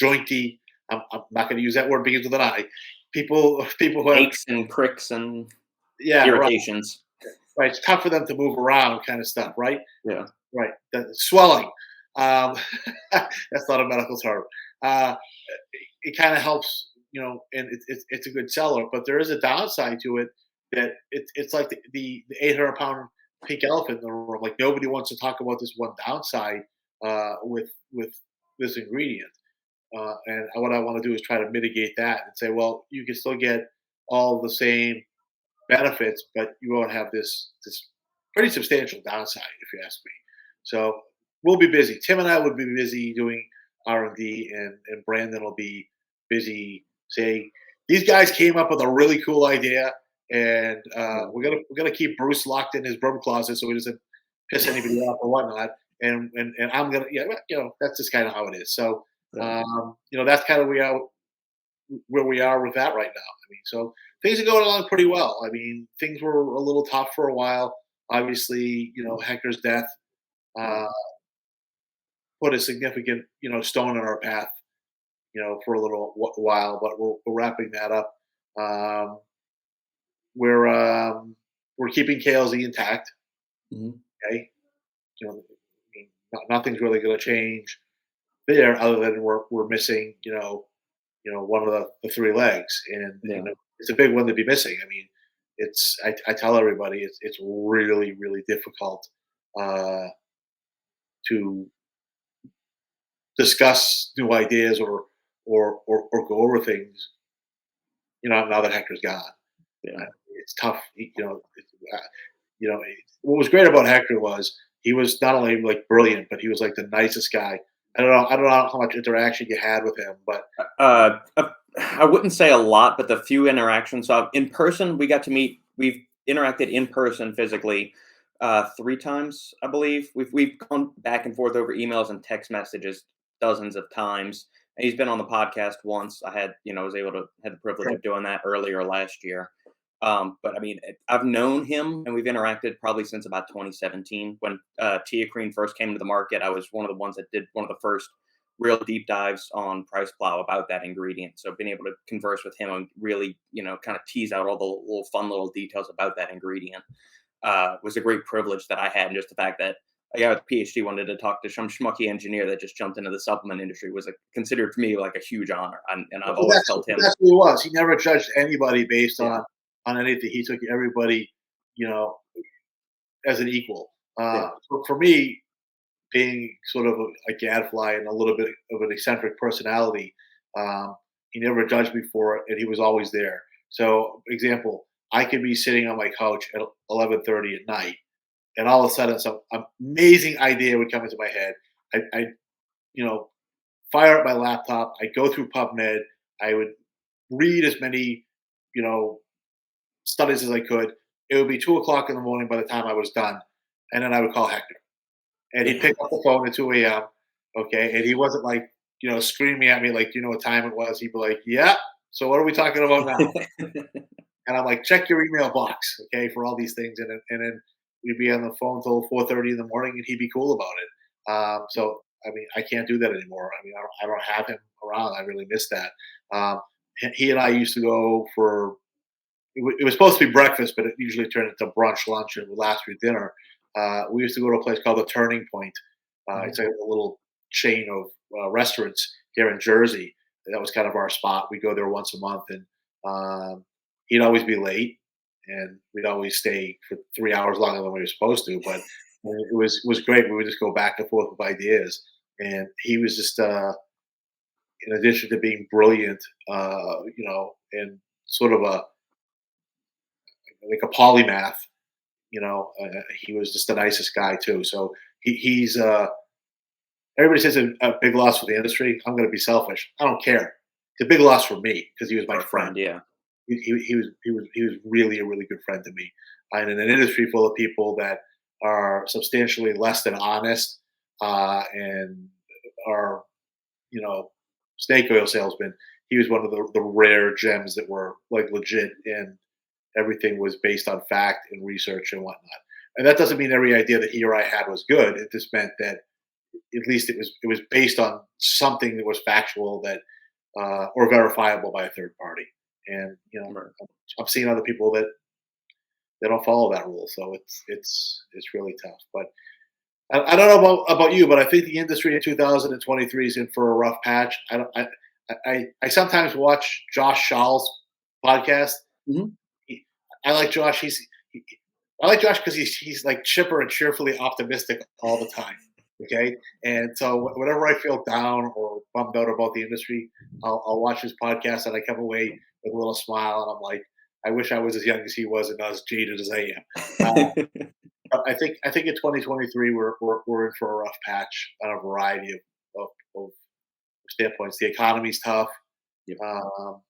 Speaker 2: jointy. I'm not going to use that word begins with an I. People who have
Speaker 1: Aches and pricks and
Speaker 2: yeah, right,
Speaker 1: irritations.
Speaker 2: right. It's tough for them to move around, kind of stuff, right?
Speaker 1: Yeah.
Speaker 2: Right. The swelling. Um, that's not a medical term. Uh, it kind of helps, and it's a good seller. But there is a downside to it that it's like the 800-pound pink elephant in the room. Like, nobody wants to talk about this one downside with this ingredient. And what I want to do is try to mitigate that and say, well, you can still get all the same benefits, but you won't have this pretty substantial downside, if you ask me. So we'll be busy. Tim and I would be busy doing R&D, and Brandon will be busy saying these guys came up with a really cool idea, and
Speaker 1: Yeah.
Speaker 2: we're gonna keep Bruce locked in his broom closet so he doesn't piss anybody off or whatnot. And I'm gonna, yeah, well, that's just kind of how it is. So
Speaker 1: Yeah.
Speaker 2: that's kind of where we are with that right now. I mean, so things are going along pretty well. I mean, things were a little tough for a while. Obviously, Hector's death
Speaker 1: Yeah.
Speaker 2: uh, put a significant, stone in our path, for a little while, but we're wrapping that up. Um, we're um, we're keeping KLZ intact.
Speaker 1: Mhm.
Speaker 2: Okay, you know, nothing's really going to change there, other than we're missing, one of the three legs, and
Speaker 1: Yeah.
Speaker 2: it's a big one to be missing. I mean, I tell everybody it's really really difficult uh, to discuss new ideas or go over things. Now that Hector's gone,
Speaker 1: Yeah.
Speaker 2: it's tough. What was great about Hector was he was not only like brilliant, but he was like the nicest guy. I don't know how much interaction you had with him, but
Speaker 1: I wouldn't say a lot, but the few interactions. So in person, we got to meet. We've interacted in person physically 3 times, I believe. We've gone back and forth over emails and text messages dozens of times. And he's been on the podcast once. I had, was able to had the privilege of doing that earlier last year. But I mean, I've known him and we've interacted probably since about 2017 when Teacrine first came to the market. I was one of the ones that did one of the first real deep dives on Price Plow about that ingredient. So being able to converse with him and really, kind of tease out all the little fun little details about that ingredient was a great privilege that I had. And just the fact that a guy with a PhD wanted to talk to some schmucky engineer that just jumped into the supplement industry was considered for me like a huge honor. And I've
Speaker 2: well,
Speaker 1: always felt him.
Speaker 2: that's who he was. He never judged anybody based
Speaker 1: Yeah.
Speaker 2: on anything. He took everybody, you know, as an equal.
Speaker 1: Yeah.
Speaker 2: For me, being sort of a gadfly and a little bit of an eccentric personality, um, he never judged me for it, and he was always there. So, example, I could be sitting on my couch at 11:30 at night, and all of a sudden, some amazing idea would come into my head. I you know, fire up my laptop. I go through PubMed. I would read as many, you know, studies as I could. It would be 2 o'clock in the morning by the time I was done, and then I would call Hector, and he'd
Speaker 1: Yeah.
Speaker 2: pick up the phone at 2 a.m. Okay, and he wasn't like screaming at me like, "Do you know what time it was?" He'd be like, "Yeah. So what are we talking about now?" And I'm like, "Check your email box, okay, for all these things." And then we'd be on the phone till 4:30 in the morning, and he'd be cool about it. So I mean, I can't do that anymore. I mean, I don't have him around. I really miss that. Um, he and I used to go for it was supposed to be breakfast, but it usually turned into brunch, lunch, and last week dinner. We used to go to a place called the Turning Point. It's
Speaker 1: Mhm.
Speaker 2: a little chain of restaurants here in Jersey. That was kind of our spot. We go there once a month, and he'd always be late, and we'd always stay for 3 hours longer than we were supposed to. But it was great. We would just go back and forth with ideas, and he was just, in addition to being brilliant, and sort of a like a polymath. He was just the nicest guy too. So he's everybody says a big loss for the industry. I'm going to be selfish. I don't care. It's a big loss for me because he was my
Speaker 1: Our
Speaker 2: friend.
Speaker 1: friend, yeah.
Speaker 2: He was really a really good friend to me. And in an industry full of people that are substantially less than honest, and are snake oil salesmen, he was one of the rare gems that were like legit, and everything was based on fact and research and whatnot. And that doesn't mean every idea that he or I had was good. It just meant that at least it was based on something that was factual, that or verifiable by a third party. And
Speaker 1: Right.
Speaker 2: I've seen other people that they don't follow that rule, so it's really tough. But I don't know about you, but I think the industry in 2023 is in for a rough patch. I don't. I sometimes watch Josh Schall's podcast.
Speaker 1: Mhm.
Speaker 2: He, I like Josh. I like Josh because he's like chipper and cheerfully optimistic all the time. Okay, and so whenever I feel down or bummed out about the industry, I'll watch his podcast and I come away with a little smile, and I'm like, I wish I was as young as he was and not as jaded as I am. Uh, but I think in 2023 we're in for a rough patch on a variety of standpoints. The economy's tough.
Speaker 1: Yep.
Speaker 2: Um,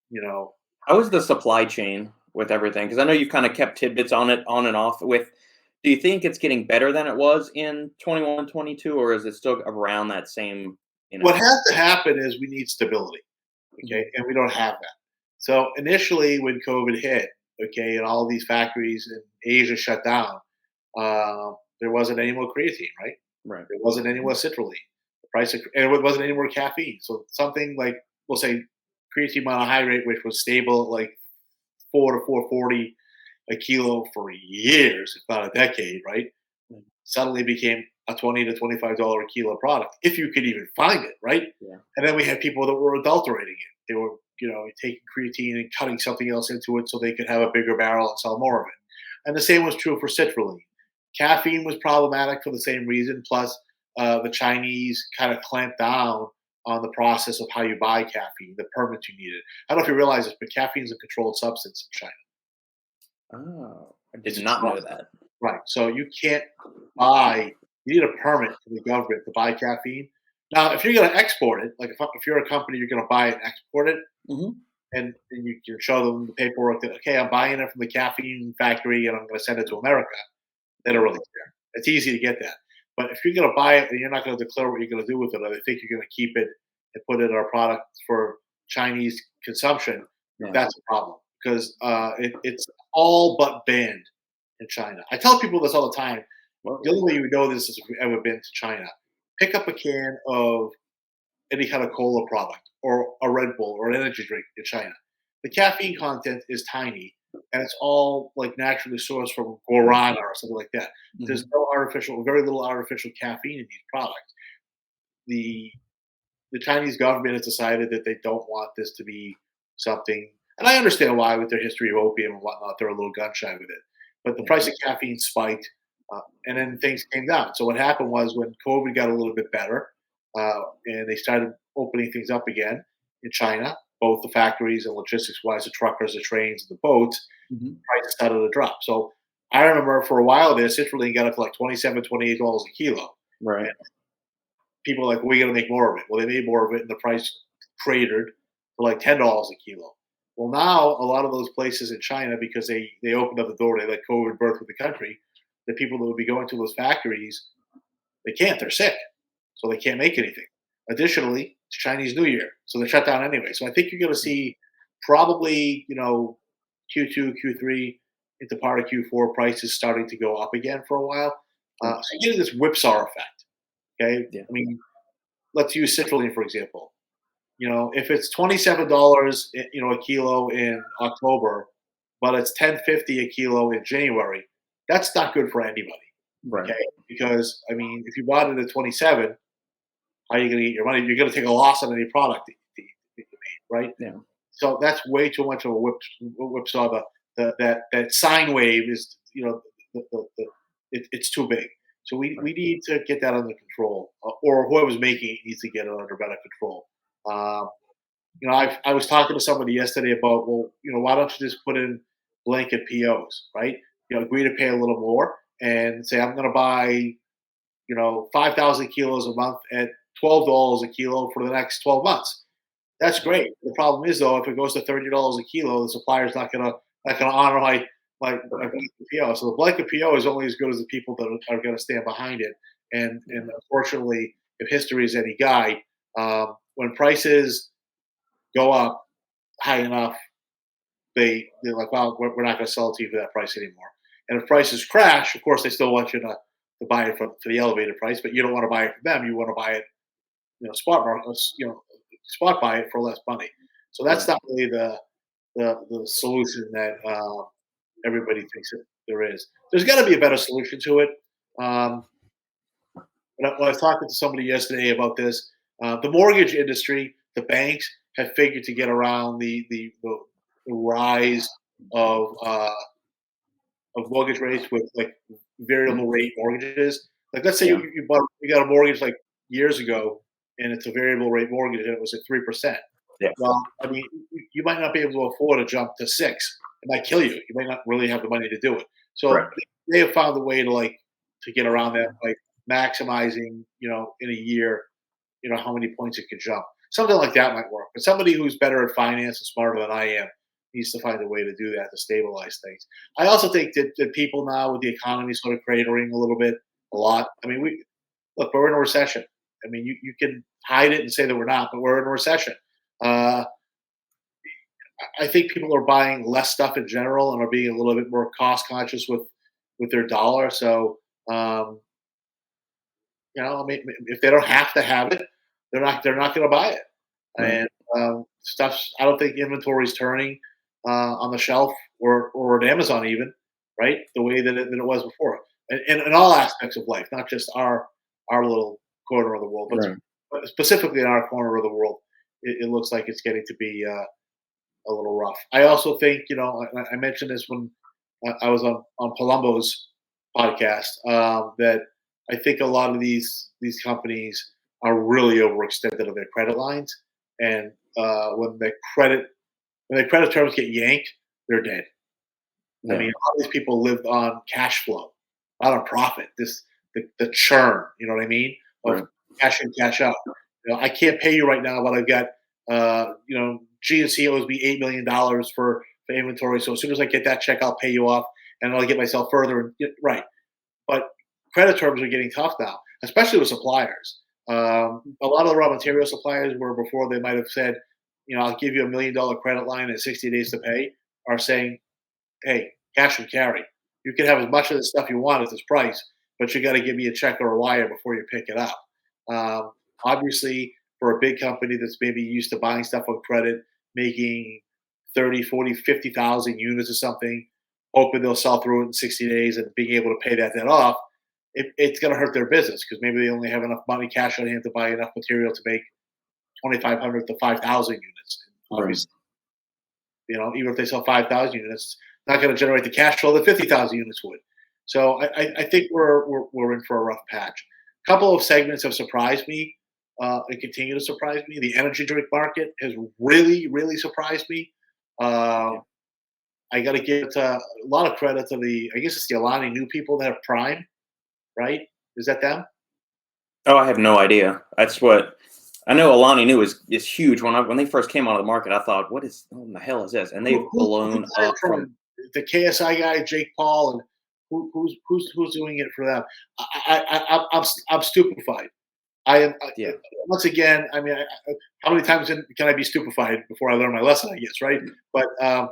Speaker 2: you know,
Speaker 1: How is the supply chain with everything? Because I know you've kind of kept tidbits on it on and off with. Do you think it's getting better than it was in 21, 22, or is it still around that same, you
Speaker 2: what
Speaker 1: know?
Speaker 2: has to happen is we need stability,
Speaker 1: Mhm.
Speaker 2: okay, and we don't have that. So initially, when COVID hit, okay, and all these factories in Asia shut down, there wasn't any more creatine, right?
Speaker 1: Right.
Speaker 2: There wasn't any more citrulline. The price of, and it wasn't any more caffeine. So something like, we'll say, creatine monohydrate, which was stable at like 4 to 440 a kilo for years, if not a decade, right?
Speaker 1: Mm.
Speaker 2: Suddenly became a $20 to $25 a kilo product, if you could even find it, right?
Speaker 1: Yeah.
Speaker 2: And then we had people that were adulterating it. They were, taking creatine and cutting something else into it so they could have a bigger barrel and sell more of it. And the same was true for citrulline. Caffeine was problematic for the same reason. Plus, the Chinese kind of clamped down on the process of how you buy caffeine, the permits you needed. I don't know if you realize this, but caffeine is a controlled substance in China.
Speaker 1: Oh, I did
Speaker 2: It's a
Speaker 1: not
Speaker 2: drug.
Speaker 1: know that.
Speaker 2: Right. So you can't buy. You need a permit from the government to buy caffeine. Now, if you're going to export it, like if you're a company, you're going to buy it and export it,
Speaker 1: Hmm.
Speaker 2: and you can show them the paperwork that, okay, I'm buying it from the caffeine factory and I'm going to send it to America. They don't really care. It's easy to get that. But if you're going to buy it and you're not going to declare what you're going to do with it, or they think you're going to keep it and put it in our product for Chinese consumption,
Speaker 1: Yeah.
Speaker 2: that's a problem because it's all but banned in China. I tell people this all the time. The
Speaker 1: Whoa.
Speaker 2: only way you know this is if you've ever been to China. Pick up a can of any kind of cola product or a Red Bull or an energy drink in China. The caffeine content is tiny and it's all like naturally sourced from guarana or something like that. There's
Speaker 1: Hmm.
Speaker 2: no artificial, very little artificial caffeine in these products. The the Chinese government has decided that they don't want this to be something, and I understand why with their history of opium and whatnot, they're a little gun shy with it. But the
Speaker 1: Yeah.
Speaker 2: price of caffeine spiked, and then things came down. So what happened was when COVID got a little bit better, and they started opening things up again in China, both the factories and logistics-wise, the truckers, the trains, the boats,
Speaker 1: Hmm.
Speaker 2: prices started to drop. So I remember for a while there, citrulline got up to like $27, $28 a kilo.
Speaker 1: Right.
Speaker 2: People are like, we're going to make more of it. Well, they made more of it, and the price cratered to like $10 a kilo. Well, now a lot of those places in China, because they opened up the door, they let COVID birth through the country. The people that would be going to those factories, they can't. They're sick, so they can't make anything. Additionally, it's Chinese New Year, so they're shut down anyway. So I think you're going to see probably Q2, Q3 into part of Q4 prices starting to go up again for a while. So
Speaker 1: Mm.
Speaker 2: you're getting this whipsaw effect. Okay,
Speaker 1: Yeah.
Speaker 2: I mean, let's use citrulline for example. If it's $27, a kilo in October, but it's 10.50 a kilo in January, that's not good for anybody.
Speaker 1: Right.
Speaker 2: Okay, because I mean, if you bought it at 27, how are you going to get your money? You're going to take a loss on any product that you made, right?
Speaker 1: Yeah.
Speaker 2: So that's way too much of a whipsaw. That sine wave is, it's too big. So
Speaker 1: Right.
Speaker 2: we need to get that under control, or whoever's making it needs to get it under better control. Um, I was talking to somebody yesterday about, well, why don't you just put in blanket POs, right? Agree to pay a little more and say, I'm going to buy, 5,000 kilos a month at $12 a kilo for the next 12 months. That's
Speaker 1: Yeah.
Speaker 2: great. The problem is though, if it goes to $30 a kilo, the supplier's not gonna honor my
Speaker 1: Correct.
Speaker 2: blanket PO. So the blanket PO is only as good as the people that are going to stand behind it. And
Speaker 1: Yeah.
Speaker 2: unfortunately, if history is any guide, when prices go up high enough, they're like, well, we're not going to sell it to you for that price anymore. And if prices crash, of course, they still want you to buy it for the elevated price, but you don't want to buy it from them. You want to buy it, spot market, spot buy it for less money. So that's
Speaker 1: Right.
Speaker 2: not really the solution that everybody thinks that there is. There's got to be a better solution to it. Um, when I was talking to somebody yesterday about this, the mortgage industry, the banks have figured to get around the rise of uh, of mortgage rates with like
Speaker 1: Mhm.
Speaker 2: variable rate mortgages. Like, let's say
Speaker 1: Yeah.
Speaker 2: you got a mortgage like years ago, and it's a variable rate mortgage, and it was at 3%.
Speaker 1: Yeah.
Speaker 2: Well, I mean, you might not be able to afford a jump to 6, it might kill you. You might not really have the money to do it. So
Speaker 1: Correct.
Speaker 2: they have found a way to get around that by maximizing, in a year, how many points it could jump. Something like that might work. But somebody who's better at finance and smarter than I am needs to find a way to do that to stabilize things. I also think that people now with the economy sort of cratering a little bit, a lot. I mean, we're in a recession. I mean, you can hide it and say that we're not, but we're in a recession. Uh, I think people are buying less stuff in general and are being a little bit more cost conscious with their dollar. So, um, I mean, if they don't have to have it, they're not going to buy it.
Speaker 1: Right.
Speaker 2: And stuff's I don't think inventory's turning on the shelf or at Amazon even, right? The way that it was before, and in all aspects of life, not just our little corner of the world,
Speaker 1: Right.
Speaker 2: but specifically in our corner of the world, it looks like it's getting to be a little rough. I also think, I mentioned this when I was on Palumbo's podcast, that I think a lot of these companies are really overextended on their credit lines, and when the credit terms get yanked, they're dead. I
Speaker 1: Yeah.
Speaker 2: mean, all these people lived on cash flow, not on profit. The churn, you know what I mean, of
Speaker 1: Right.
Speaker 2: cash in, cash out. I can't pay you right now, but I've got GNC owes me $8 million for inventory. So as soon as I get that check, I'll pay you off, and I'll get myself further. Right, but credit terms are getting tough now, especially with suppliers. A lot of the raw material suppliers, where before they might have said, I'll give you $1 million credit line and 60 days to pay, are saying, hey, cash and carry. You can have as much of the stuff you want at this price, but you got to give me a check or a wire before you pick it up. Um, Obviously, for a big company that's maybe used to buying stuff on credit, making 30, 40, 50,000 units or something, hoping they'll sell through it in 60 days and being able to pay that debt off, it's going to hurt their business because maybe they only have enough money, cash on hand to buy enough material to make 2,500 to 5,000 units.
Speaker 1: Right.
Speaker 2: Obviously, even if they sell 5,000 units, not going to generate the cash flow that 50,000 units would. So I think we're in for a rough patch. A couple of segments have surprised me and continue to surprise me. The energy drink market has really, really surprised me. Uh, I got to give a lot of credit to I guess it's the Alani new people that have Prime, right? Is that them?
Speaker 1: Oh, I have no idea. That's what I know. Alani Nu is huge. When they first came onto the market, I thought, what in the hell is this? And they've
Speaker 2: Who
Speaker 1: blown
Speaker 2: got it
Speaker 1: up from.
Speaker 2: from the KSI guy, Jake Paul, and who's doing it for them? I'm stupefied. I am
Speaker 1: Yeah.
Speaker 2: once again. I mean, how many times can I be stupefied before I learn my lesson? I guess, right? But I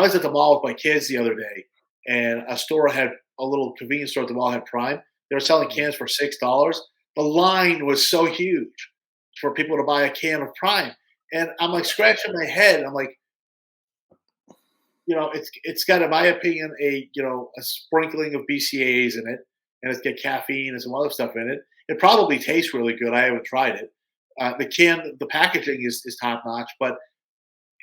Speaker 2: was at the mall with my kids the other day, and a little convenience store at the mall had Prime. They were selling cans for $6. The line was so huge for people to buy a can of Prime, and I'm like scratching my head. I'm like, it's got, in my opinion, a sprinkling of BCAAs in it, and it's got caffeine and some other stuff in it. It probably tastes really good. I haven't tried it. The packaging is top notch, but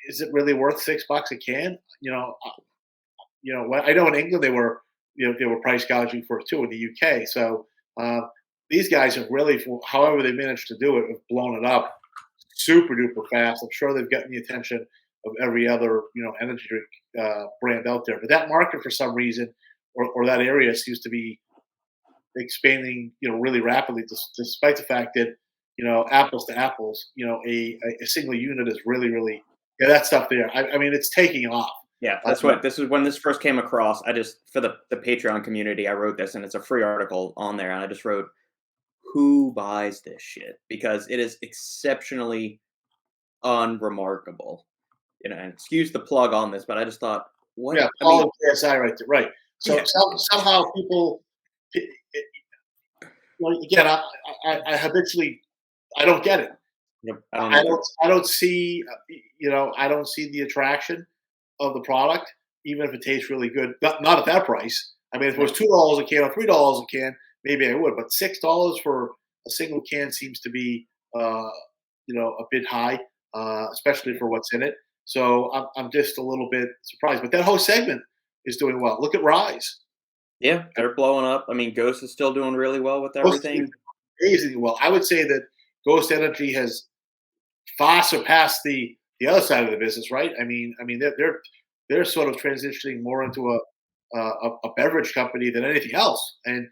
Speaker 2: is it really worth $6 a can? I know in England they were price gouging for it too in the UK. So uh, these guys have really, however they managed to do it, have blown it up super duper fast. I'm sure they've gotten the attention of every other energy drink brand out there. But that market, for some reason, or that area seems to be expanding, really rapidly, despite the fact that apples to apples, a single unit is really, really, yeah, that stuff there. I mean, it's taking off.
Speaker 1: Yeah,
Speaker 2: Uh,
Speaker 1: that's what this is when this first came across. I just for the Patreon community, I wrote this and it's a free article on there, and I just wrote who buys this shit because it is exceptionally unremarkable. And excuse the plug on this, but I just thought, what?
Speaker 2: yeah,
Speaker 1: I
Speaker 2: Paul
Speaker 1: mean,
Speaker 2: and KSI right there, right. So
Speaker 1: yeah,
Speaker 2: somehow people, again, I habitually, I don't get it.
Speaker 1: yep, I don't
Speaker 2: I
Speaker 1: either.
Speaker 2: don't see, I don't see the attraction of the product, even if it tastes really good. Not at that price. I mean, if it was
Speaker 1: No,
Speaker 2: $2 a can or $3 a can, maybe I would. But $6 for a single can seems to be, a bit high, especially for what's in it. So I'm just a little bit surprised. But that whole segment is doing well. Look at Rise.
Speaker 1: yeah, they're blowing up. I mean, Ghost is still doing really well with
Speaker 2: Ghost is
Speaker 1: everything.
Speaker 2: amazingly well. I would say that Ghost Energy has far surpassed the other side of the business, right? I mean, they're sort of transitioning more into a beverage company than anything else, and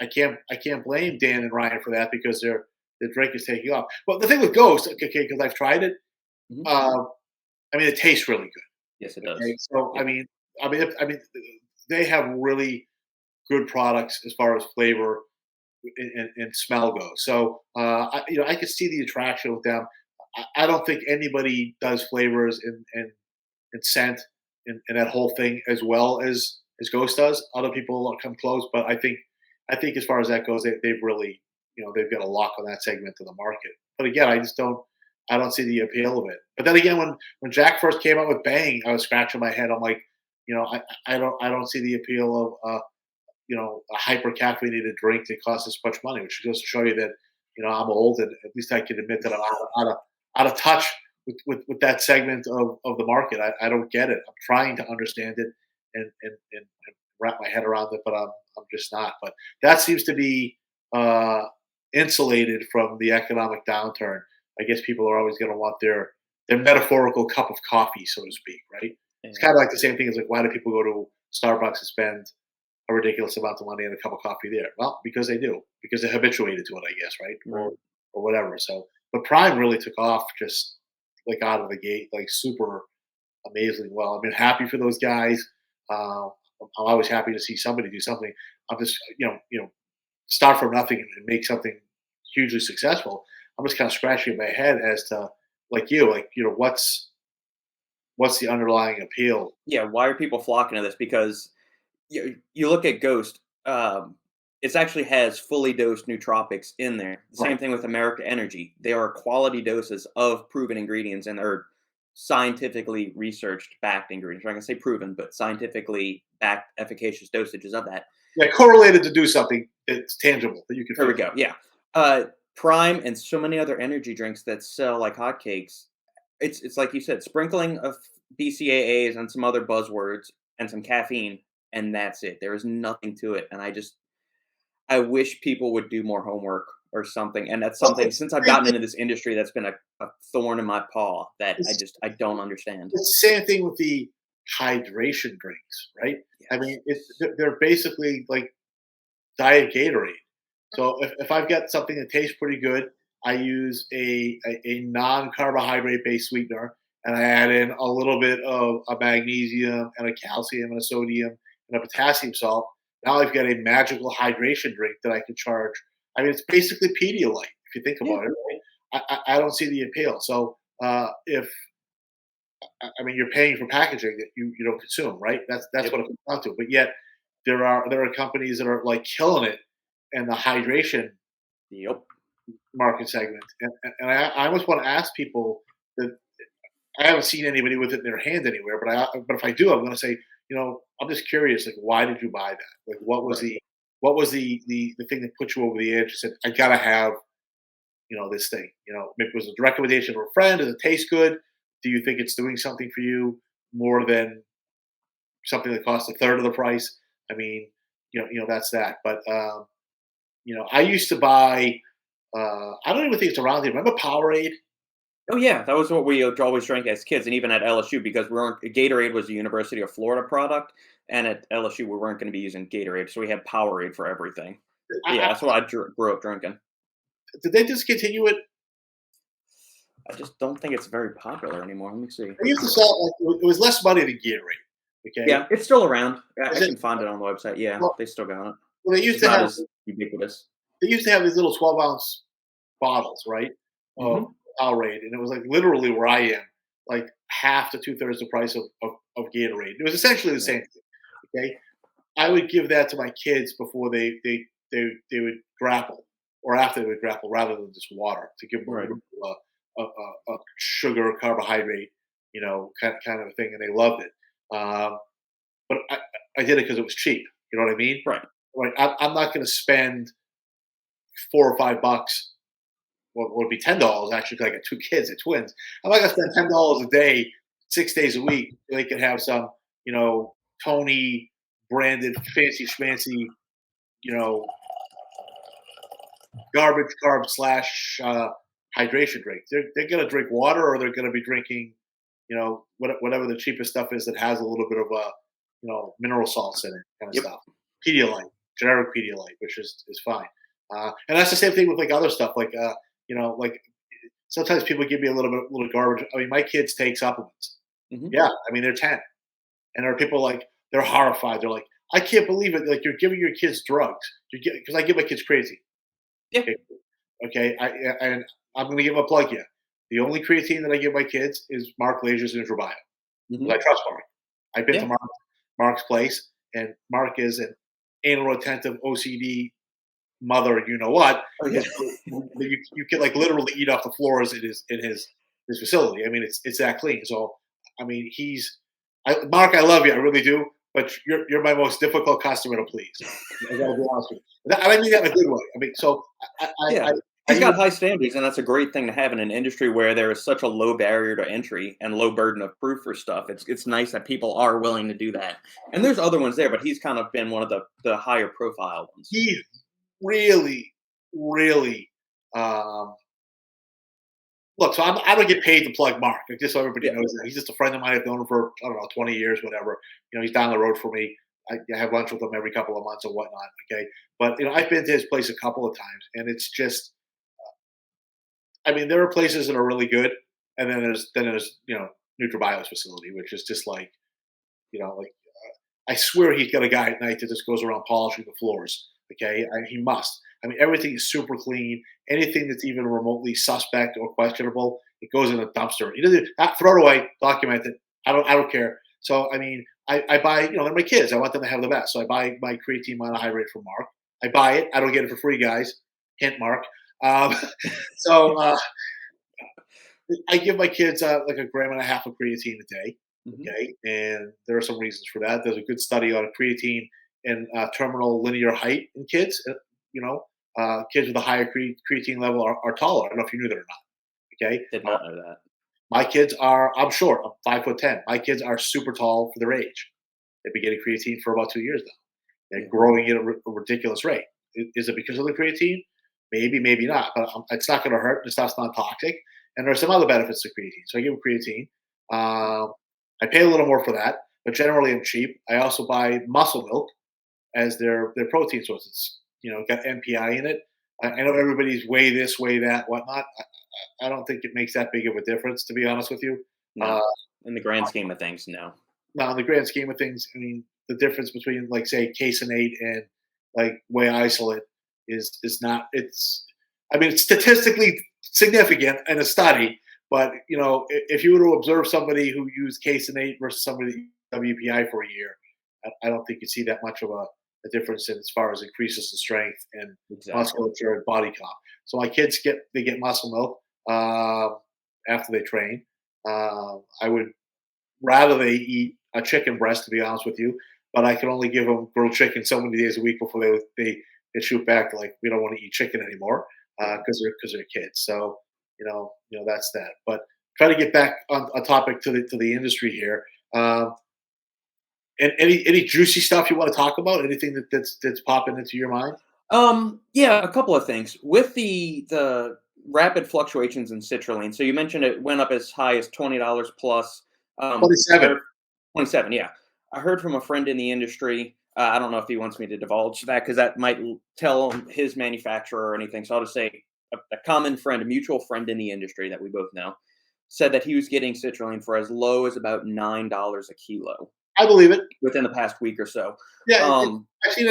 Speaker 2: I can't blame Dan and Ryan for that because their drink is taking off. But the thing with Ghost, okay, because I've tried it,
Speaker 1: Mhm.
Speaker 2: um, I mean, it tastes really good.
Speaker 1: Yes, it
Speaker 2: Okay,
Speaker 1: does.
Speaker 2: so
Speaker 1: Yep.
Speaker 2: I mean, they have really good products as far as flavor and smell goes. So I could see the attraction with them. I don't think anybody does flavors and scent and that whole thing as well as Ghost does. Other people come close, but I think as far as that goes, they've really they've got a lock on that segment of the market. But again, I don't see the appeal of it. But then again, when Jack first came out with Bang, I was scratching my head. I'm like, I don't see the appeal of a hyper caffeinated drink that costs this much money, which goes to show you that I'm old and at least I can admit that I'm out of touch with that segment of the market. I don't get it. I'm trying to understand it and wrap my head around it, but I'm just not. But that seems to be uh, insulated from the economic downturn. I guess people are always going to want their metaphorical cup of coffee, so to speak, right? It's kind
Speaker 1: Yeah.
Speaker 2: of like the same thing as like why do people go to Starbucks and spend a ridiculous amount of money and a cup of coffee there? Well, because they do, because they're habituated to it, I guess, right?
Speaker 1: Right.
Speaker 2: Or whatever. So, but Prime really took off just like out of the gate, like super amazingly well. I've been happy for those guys. Uh, I'm always happy to see somebody do something. I'm just, start from nothing and make something hugely successful. I'm just kind of scratching my head as to, like, what's the underlying appeal?
Speaker 1: Yeah. Why are people flocking to this? Because you look at Ghost. It actually has fully dosed nootropics in there. The
Speaker 2: Right.
Speaker 1: same thing with America Energy. They are quality doses of proven ingredients and are scientifically researched backed ingredients. I'm not gonna say proven, but scientifically backed efficacious dosages of that.
Speaker 2: Yeah, correlated to do something that's tangible that you can
Speaker 1: There we
Speaker 2: feel.
Speaker 1: go. Yeah. Uh, Prime and so many other energy drinks that sell like hotcakes. It's like you said, sprinkling of BCAAs and some other buzzwords and some caffeine, and that's it. There is nothing to it, and I wish people would do more homework or something. And that's
Speaker 2: Well,
Speaker 1: something since I've gotten into this industry that's been a thorn in my paw that
Speaker 2: it's
Speaker 1: I don't understand.
Speaker 2: it's the same thing with the hydration drinks, right? I
Speaker 1: Yes.
Speaker 2: mean, they're basically like diet Gatorade. So if I've got something that tastes pretty good, I use a non-carbohydrate based sweetener, and I add in a little bit of a magnesium and a calcium and a sodium and a potassium salt. Now I've got a magical hydration drink that I can charge. I mean, it's basically Pedialyte if you think
Speaker 1: Yeah.
Speaker 2: about it. Right? I don't see the appeal. So if I mean, you're paying for packaging that you don't consume, right? That's
Speaker 1: Yep.
Speaker 2: what it comes down to. But yet there are companies that are like killing it in the hydration
Speaker 1: Yep.
Speaker 2: market segment, and I almost want to ask people that I haven't seen anybody with it in their hand anywhere, but if I do, I'm going to say, I'm just curious, like, why did you buy that? Like,
Speaker 1: Right.
Speaker 2: what was the thing that put you over the edge? You said, I gotta have this thing. Maybe it was a recommendation of a friend. Does it taste good? Do you think it's doing something for you more than something that costs a third of the price? I mean, that's that. But I used to buy. I don't even think it's around here. Remember Powerade?
Speaker 1: Oh yeah, that was what we always drank as kids, and even at LSU because we weren't. Gatorade was a University of Florida product, and at LSU we weren't going to be using Gatorade, so we had Powerade for everything.
Speaker 2: I,
Speaker 1: Yeah,
Speaker 2: I,
Speaker 1: that's what grew up drinking.
Speaker 2: did they discontinue it?
Speaker 1: I just don't think it's very popular anymore. Let me see.
Speaker 2: They used to sell like it was less money than Gatorade. Okay,
Speaker 1: Yeah, it's still around. I
Speaker 2: is it?
Speaker 1: can find it on the website. Yeah,
Speaker 2: Well,
Speaker 1: they still got it.
Speaker 2: well,
Speaker 1: It's just not as ubiquitous.
Speaker 2: they used to have these little 12-ounce bottles, right, of
Speaker 1: Mhm.
Speaker 2: Powerade, and it was like literally where I am, like half to two-thirds the price of Gatorade. It was essentially the
Speaker 1: Right.
Speaker 2: same thing. Okay, I would give that to my kids before they would grapple, or after they would grapple, rather than just water to give them a
Speaker 1: Right.
Speaker 2: little a sugar carbohydrate, kind of a thing, and they loved it. But I did it because it was cheap. You know what I mean?
Speaker 1: Right.
Speaker 2: Right. I'm not going to spend $4 or $5. Well, it would be $10 actually because I got two kids, they're twins. I'm not going to spend $10 a day, 6 days a week. So they can have some, Tony branded fancy schmancy, you know, garbage carb slash hydration drink. They're going to drink water or they're going to be drinking whatever the cheapest stuff is that has a little bit of mineral salts in it, kind of
Speaker 1: Yep.
Speaker 2: stuff. Pedialyte, generic Pedialyte, which is fine. And that's the same thing with like other stuff, like like sometimes people give me a little garbage. I mean, my kids take supplements.
Speaker 1: Hmm.
Speaker 2: Yeah, I mean they're 10, and there are people like they're horrified. They're like, I can't believe it. Like you're giving your kids drugs. Because I give my kids crazy.
Speaker 1: Yeah.
Speaker 2: Okay, okay. And I'm going to give a plug here. The only creatine that I give my kids is Mark Lazer's Nutribio.
Speaker 1: Hmm.
Speaker 2: Because I trust Mark. I've been to
Speaker 1: Yeah.
Speaker 2: Mark's place, and Mark is an anal retentive OCD mother. You know what?
Speaker 1: Oh yeah.
Speaker 2: And so you can like literally eat off the floors in his facility. I mean, it's that clean. So I mean, Mark. I love you. I really do. But you're my most difficult customer to please. I gotta be honest with you. And I mean that in a good way. I mean, so I I,
Speaker 1: Yeah.
Speaker 2: I, I
Speaker 1: He's
Speaker 2: even
Speaker 1: got high standards, and that's a great thing to have in an industry where there is such a low barrier to entry and low burden of proof for stuff. It's nice that people are willing to do that. And there's other ones there, but he's kind of been one of the higher profile ones.
Speaker 2: he really, really um, look, so I don't get paid to plug Mark. Like, just so everybody
Speaker 1: Yeah.
Speaker 2: knows that he's just a friend of mine. I've known him for I don't know 20 years, whatever. He's down the road for me. I have lunch with him every couple of months or whatnot. Okay, but I've been to his place a couple of times, and it's just, I mean, there are places that are really good, and then there's Nutribio's facility, which is just like like I swear he's got a guy at night that just goes around polishing the floors. Okay, he must. I mean, everything is super clean. Anything that's even remotely suspect or questionable, it goes in a dumpster. He doesn't throw it away, document it. I don't care. So I mean, I buy. They're my kids. I want them to have the best. So I buy my creatine monohydrate from Mark. I buy it. I don't get it for free, guys. Hint, Mark. Um, so I give my kids like a gram and a half of creatine a day.
Speaker 1: Hmm.
Speaker 2: Okay, and there are some reasons for that. There's a good study on creatine and terminal linear height in kids. Kids with a higher creatine level are taller. I don't know if you knew that or not. Okay,
Speaker 1: Did not know that.
Speaker 2: my kids are. I'm short. I'm 5'10". My kids are super tall for their age. They've been getting creatine for about 2 years now. They're
Speaker 1: Yeah.
Speaker 2: growing at a ridiculous rate. Is it because of the creatine? Maybe, maybe not. But it's not going to hurt. The stuff's not toxic, and there's some other benefits to creatine. So I give them creatine. I pay a little more for that, but generally I'm cheap. I also buy muscle milk as their protein source. It's got MPI in it. I know everybody's way this, way that, whatnot. I don't think it makes that big of a difference, to be honest with you.
Speaker 1: No.
Speaker 2: Uh,
Speaker 1: In the grand scheme of things, no.
Speaker 2: Now, in the grand scheme of things, I mean, the difference between, like, say, caseinate and like whey isolate is not. I mean, it's statistically significant in a study, but if you were to observe somebody who used caseinate versus somebody that used WPI for a year, I don't think you see that much of a difference in as far as increases in strength and
Speaker 1: Exactly.
Speaker 2: musculature and body comp. So my kids get muscle milk after they train. I would rather they eat a chicken breast, to be honest with you. But I can only give them grilled chicken so many days a week before they shoot back like we don't want to eat chicken anymore because they're kids. So that's that. But try to get back on a topic to the industry here. And any juicy stuff you want to talk about? Anything that's popping into your mind?
Speaker 1: Yeah, a couple of things. With the rapid fluctuations in citrulline. So you mentioned it went up as high as $20 plus. I
Speaker 2: 27.
Speaker 1: heard 27, yeah. I heard from a friend in the industry. I don't know if he wants me to divulge that because that might tell him his manufacturer or anything. So I'll just say a common friend, a mutual friend in the industry that we both know, said that he was getting citrulline for as low as about $9 a kilo
Speaker 2: I believe it.
Speaker 1: within the past week or so.
Speaker 2: Yeah,
Speaker 1: Um,
Speaker 2: I've seen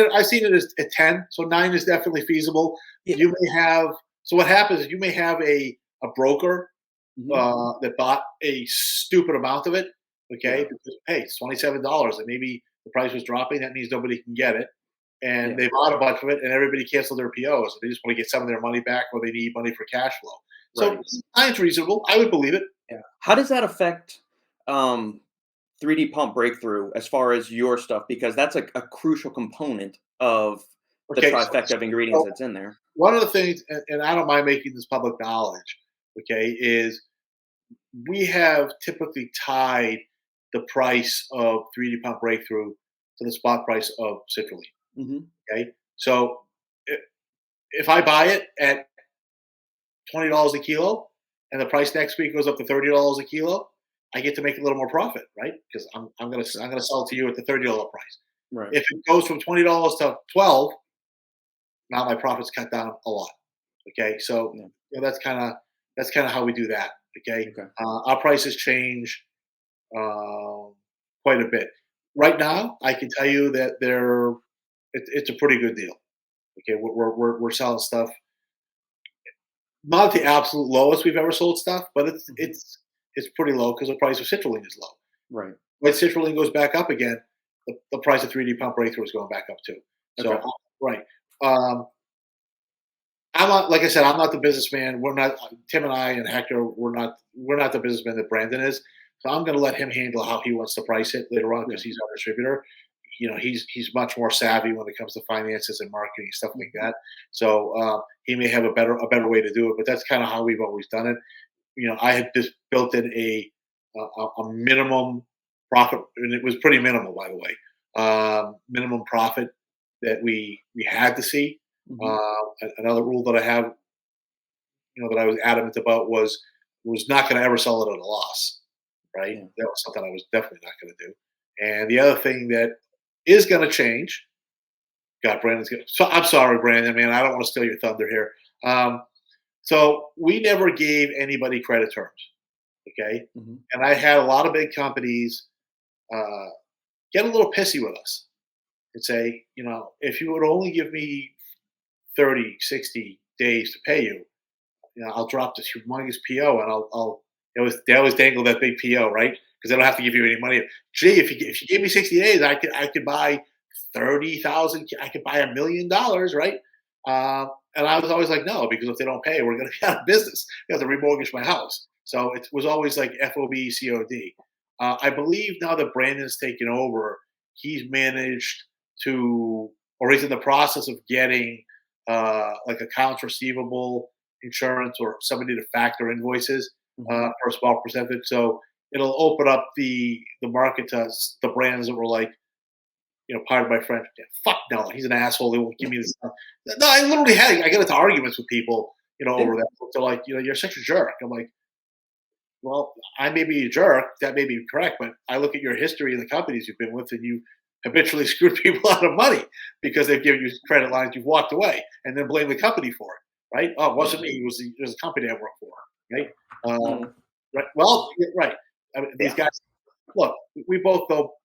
Speaker 2: it as at 10. So 9 is definitely feasible.
Speaker 1: yeah.
Speaker 2: You may have. So what happens is you may have a broker
Speaker 1: Mhm.
Speaker 2: that bought a stupid amount of it. Okay,
Speaker 1: Yeah.
Speaker 2: because hey, it's $27, and maybe the price was dropping. That means nobody can get it, and
Speaker 1: Yeah.
Speaker 2: they bought a bunch of it, and everybody canceled their POs. They just want to get some of their money back, or they need money for cash flow. So
Speaker 1: Right.
Speaker 2: it's reasonable. I would believe it.
Speaker 1: Yeah. How does that affect, um, 3D pump breakthrough as far as your stuff? Because that's a crucial component of the
Speaker 2: Okay,
Speaker 1: trifecta of ingredients
Speaker 2: so
Speaker 1: that's in there.
Speaker 2: one of the things, and I don't mind making this public knowledge. Okay, is we have typically tied the price of 3D pump breakthrough to the spot price of citrulline.
Speaker 1: Mhm.
Speaker 2: Okay, so if I buy it at $20 a kilo and the price next week goes up to $30 a kilo, I get to make a little more profit, right? Because I'm gonna sell it to you at the $30 price.
Speaker 1: Right.
Speaker 2: If it goes from $20 to 12, now my profits cut down a lot. Okay, so
Speaker 1: Yeah.
Speaker 2: that's kind of how we do that. Okay,
Speaker 1: Okay.
Speaker 2: our prices change um, quite a bit. Right now, I can tell you that it's a pretty good deal. Okay, we're selling stuff not the absolute lowest we've ever sold stuff, but
Speaker 1: Mhm.
Speaker 2: it's pretty low because the price of citrulline is low.
Speaker 1: Right.
Speaker 2: When citrulline goes back up again, the price of 3D pump breakthrough is going back up too. So
Speaker 1: Okay.
Speaker 2: right, um, I'm not like I said, I'm not the businessman. We're not Tim and I and Hector. We're not the businessman that Brandon is. So I'm going to let him handle how he wants to price it later on
Speaker 1: Yeah.
Speaker 2: because he's our distributor. He's much more savvy when it comes to finances and marketing stuff like
Speaker 1: Mhm.
Speaker 2: that. So he may have a better way to do it, but that's kind of how we've always done it. I had just built in a minimum profit, and it was pretty minimal, by the way. Minimum profit that we had to see.
Speaker 1: Mhm.
Speaker 2: Uh, Another rule that I have, that I was adamant about was not going to ever sell it at a loss. Right,
Speaker 1: Yeah.
Speaker 2: that was something I was definitely not going to do. And the other thing that is going to change. God, Brandon's going. So I'm sorry, Brandon, man. I don't want to steal your thunder here. Um, so we never gave anybody credit terms. Okay,
Speaker 1: Mhm.
Speaker 2: and I had a lot of big companies uh, get a little pissy with us and say, if you would only give me 30, 60 days to pay you, I'll drop this humongous PO and I'll they always dangle that big PO, right? Because they don't have to give you any money. Gee, if you gave me 60 days, I could buy 30,000. I could buy $1 million, right? And I was always like, no, because if they don't pay, we're going to be out of business. You have to remortgage my house. So it was always like FOB COD. I believe now that Brandon's taken over, he's managed to, or he's in the process of getting like accounts receivable insurance or somebody to factor invoices
Speaker 1: Mhm.
Speaker 2: for a small percentage. So it'll open up the market to the brands that were like, pardon my French, yeah, fuck no, he's an asshole. They won't give me this stuff. No, I get into arguments with people,
Speaker 1: Yeah.
Speaker 2: over that. They're like, you're such a jerk. I'm like, well, I may be a jerk. That may be correct, but I look at your history and the companies you've been with, and you habitually screwed people out of money because they've given you credit lines. You've walked away and then blame the company for it, right? Oh, it
Speaker 1: Yeah.
Speaker 2: wasn't me. It was a company I worked for, right?
Speaker 1: Mm.
Speaker 2: Right. Well, yeah, right. I mean, these
Speaker 1: Yeah.
Speaker 2: guys. Look, we both know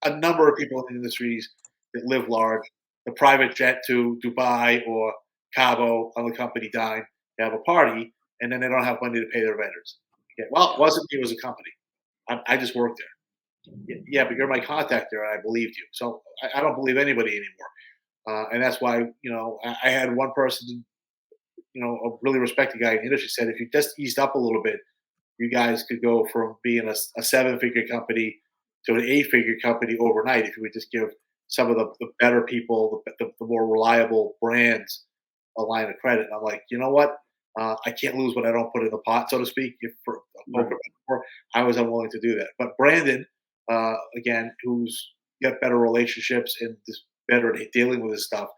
Speaker 2: a number of people in the industries that live large. The private jet to Dubai or Cabo on the company dime to have a party, and then they don't have money to pay their vendors. Okay. Well, it
Speaker 1: Yeah.
Speaker 2: wasn't me. It was a company. I just worked there. Yeah, but you're my contact there, and I believed you. So I don't believe anybody anymore. And that's why I had one person, a really respected guy in the industry said if you just eased up a little bit, you guys could go from being a seven-figure company to an eight-figure company overnight if you would just give some of the better people, the more reliable brands a line of credit. And I'm like, you know what? I can't lose what I don't put in the pot, so to speak. If for a poker
Speaker 1: Right.
Speaker 2: metaphor, I was unwilling to do that. But Brandon, again, who's got better relationships and is better at dealing with this stuff,